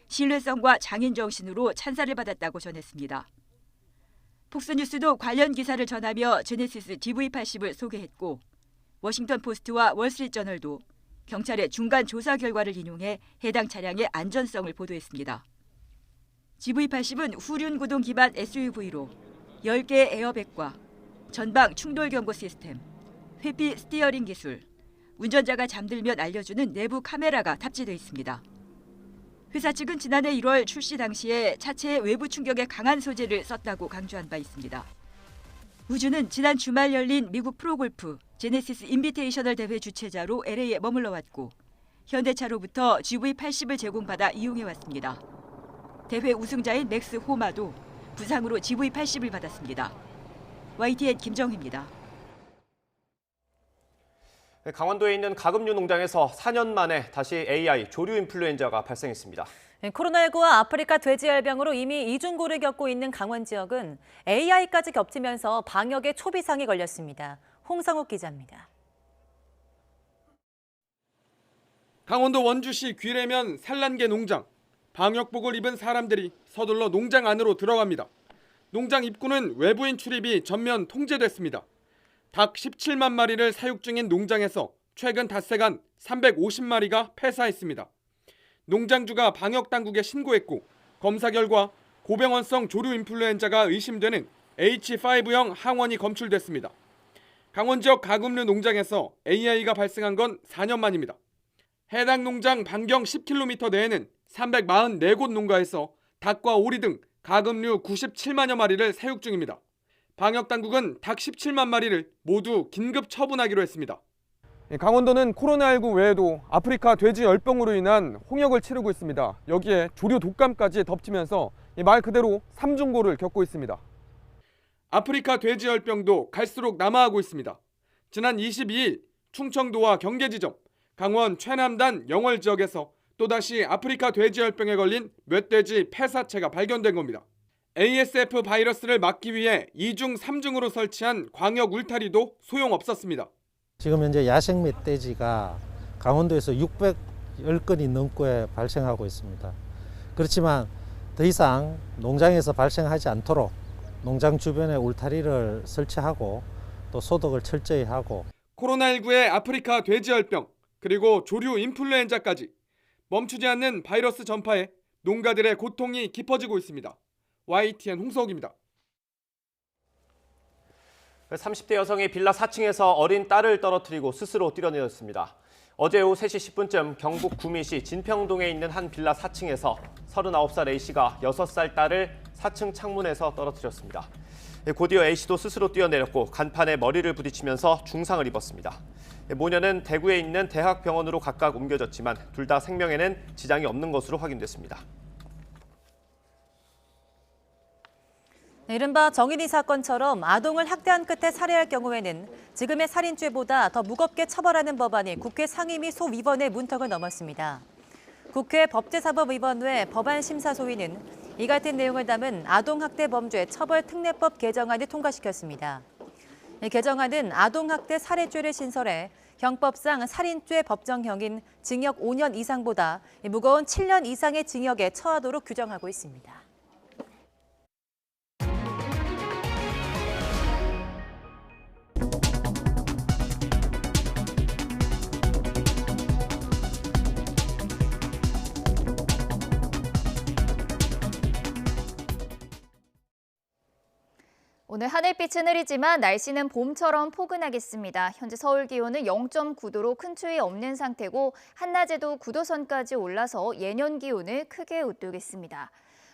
[SPEAKER 9] 신뢰성과 장인 정신으로 찬사를 받았다고 전했습니다. 폭스뉴스도 관련 기사를 전하며 제네시스 GV80을 소개했고 워싱턴 포스트와 월스트리트저널도 경찰의 중간 조사 결과를 인용해 해당 차량의 안전성을 보도했습니다. GV80은 후륜 구동 기반 SUV로 10개의 에어백과 전방 충돌 경고 시스템, 회피 스티어링 기술, 운전자가 잠들면 알려주는 내부 카메라가 탑재되어 있습니다. 회사 측은 지난해 1월 출시 당시에 차체의 외부 충격에 강한 소재를 썼다고 강조한 바 있습니다. 우즈는 지난 주말 열린 미국 프로골프 제네시스 인비테이셔널 대회 주최자로 LA에 머물러 왔고 현대차로부터 GV80을 제공받아 이용해왔습니다. 대회 우승자인 맥스 호마도 부상으로 GV 80을 받았습니다. YTN 김정희입니다.
[SPEAKER 1] 강원도에 있는 가금류 농장에서 4년 만에 다시 AI 조류 인플루엔자가 발생했습니다.
[SPEAKER 2] 코로나19와 아프리카 돼지열병으로 이미 이중고를 겪고 있는 강원 지역은 AI까지 겹치면서 방역에 초비상이 걸렸습니다. 홍상욱 기자입니다.
[SPEAKER 6] 강원도 원주시 귀래면 산란계 농장. 방역복을 입은 사람들이 서둘러 농장 안으로 들어갑니다. 농장 입구는 외부인 출입이 전면 통제됐습니다. 닭 17만 마리를 사육 중인 농장에서 최근 닷새간 350마리가 폐사했습니다. 농장주가 방역당국에 신고했고 검사 결과 고병원성 조류 인플루엔자가 의심되는 H5형 항원이 검출됐습니다. 강원 지역 가금류 농장에서 AI가 발생한 건 4년 만입니다. 해당 농장 반경 10km 내에는 344곳 농가에서 닭과 오리 등 가금류 97만여 마리를 사육 중입니다. 방역당국은 닭 17만 마리를 모두 긴급 처분하기로 했습니다. 강원도는 코로나19 외에도 아프리카 돼지 열병으로 인한 홍역을 치르고 있습니다. 여기에 조류 독감까지 덮치면서 말 그대로 삼중고를 겪고 있습니다. 아프리카 돼지 열병도 갈수록 남하하고 있습니다. 지난 22일 충청도와 경계지점, 강원 최남단 영월 지역에서 또다시 아프리카 돼지열병에 걸린 멧돼지 폐사체가 발견된 겁니다. ASF 바이러스를 막기 위해 2중, 3중으로 설치한 광역 울타리도 소용없었습니다.
[SPEAKER 10] 지금 현재 야생 멧돼지가 강원도에서 610건이 넘게 발생하고 있습니다. 그렇지만 더 이상 농장에서 발생하지 않도록 농장 주변에 울타리를 설치하고 또 소독을 철저히 하고
[SPEAKER 6] 코로나19의 아프리카 돼지열병 그리고 조류 인플루엔자까지 멈추지 않는 바이러스 전파에 농가들의 고통이 깊어지고 있습니다. YTN 홍석입니다.
[SPEAKER 1] 30대 여성이 빌라 4층에서 어린 딸을 떨어뜨리고 스스로 뛰어내렸습니다. 어제 오후 3시 10분쯤 경북 구미시 진평동에 있는 한 빌라 4층에서 39살 A씨가 6살 딸을 4층 창문에서 떨어뜨렸습니다. 곧이어 A씨도 스스로 뛰어내렸고 간판에 머리를 부딪히면서 중상을 입었습니다. 모녀는 대구에 있는 대학병원으로 각각 옮겨졌지만 둘 다 생명에는 지장이 없는 것으로 확인됐습니다.
[SPEAKER 2] 이른바 정인이 사건처럼 아동을 학대한 끝에 살해할 경우에는 지금의 살인죄보다 더 무겁게 처벌하는 법안이 국회 상임위 소위원회 문턱을 넘었습니다. 국회 법제사법위원회 법안심사소위는 이 같은 내용을 담은 아동학대범죄 처벌특례법 개정안을 통과시켰습니다. 개정안은 아동학대 살해죄를 신설해 형법상 살인죄 법정형인 징역 5년 이상보다 무거운 7년 이상의 징역에 처하도록 규정하고 있습니다.
[SPEAKER 11] 오늘 하늘빛은 흐리지만 날씨는 봄처럼 포근하겠습니다. 현재 서울 기온은 0.9도로 큰 추위 없는 상태고 한낮에도 9도선까지 올라서 예년 기온을 크게 웃돌겠습니다.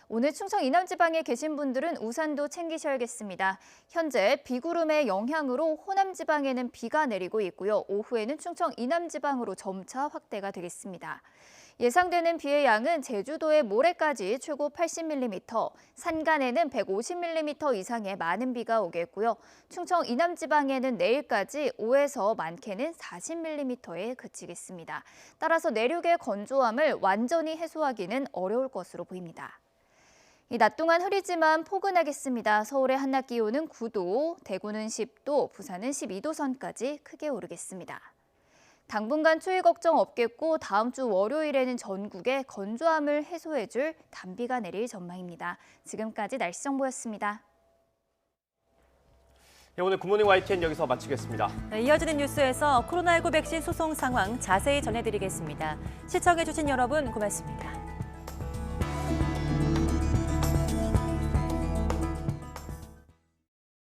[SPEAKER 11] 오늘 충청 이남지방에 계신 분들은 우산도 챙기셔야겠습니다. 현재 비구름의 영향으로 호남지방에는 비가 내리고 있고요. 오후에는 충청 이남지방으로 점차 확대가 되겠습니다. 예상되는 비의 양은 제주도의 모레까지 최고 80mm, 산간에는 150mm 이상의 많은 비가 오겠고요. 충청 이남지방에는 내일까지 5에서 많게는 40mm에 그치겠습니다. 따라서 내륙의 건조함을 완전히 해소하기는 어려울 것으로 보입니다. 낮 동안 흐리지만 포근하겠습니다. 서울의 한낮 기온은 9도, 대구는 10도, 부산은 12도 선까지 크게 오르겠습니다. 당분간 추위 걱정 없겠고 다음 주 월요일에는 전국에 건조함을 해소해줄 단비가 내릴 전망입니다. 지금까지 날씨 정보였습니다.
[SPEAKER 1] 오늘 굿모닝 YTN 여기서 마치겠습니다.
[SPEAKER 2] 이어지는 뉴스에서 코로나19 백신 소송 상황 자세히 전해드리겠습니다. 시청해주신 여러분 고맙습니다.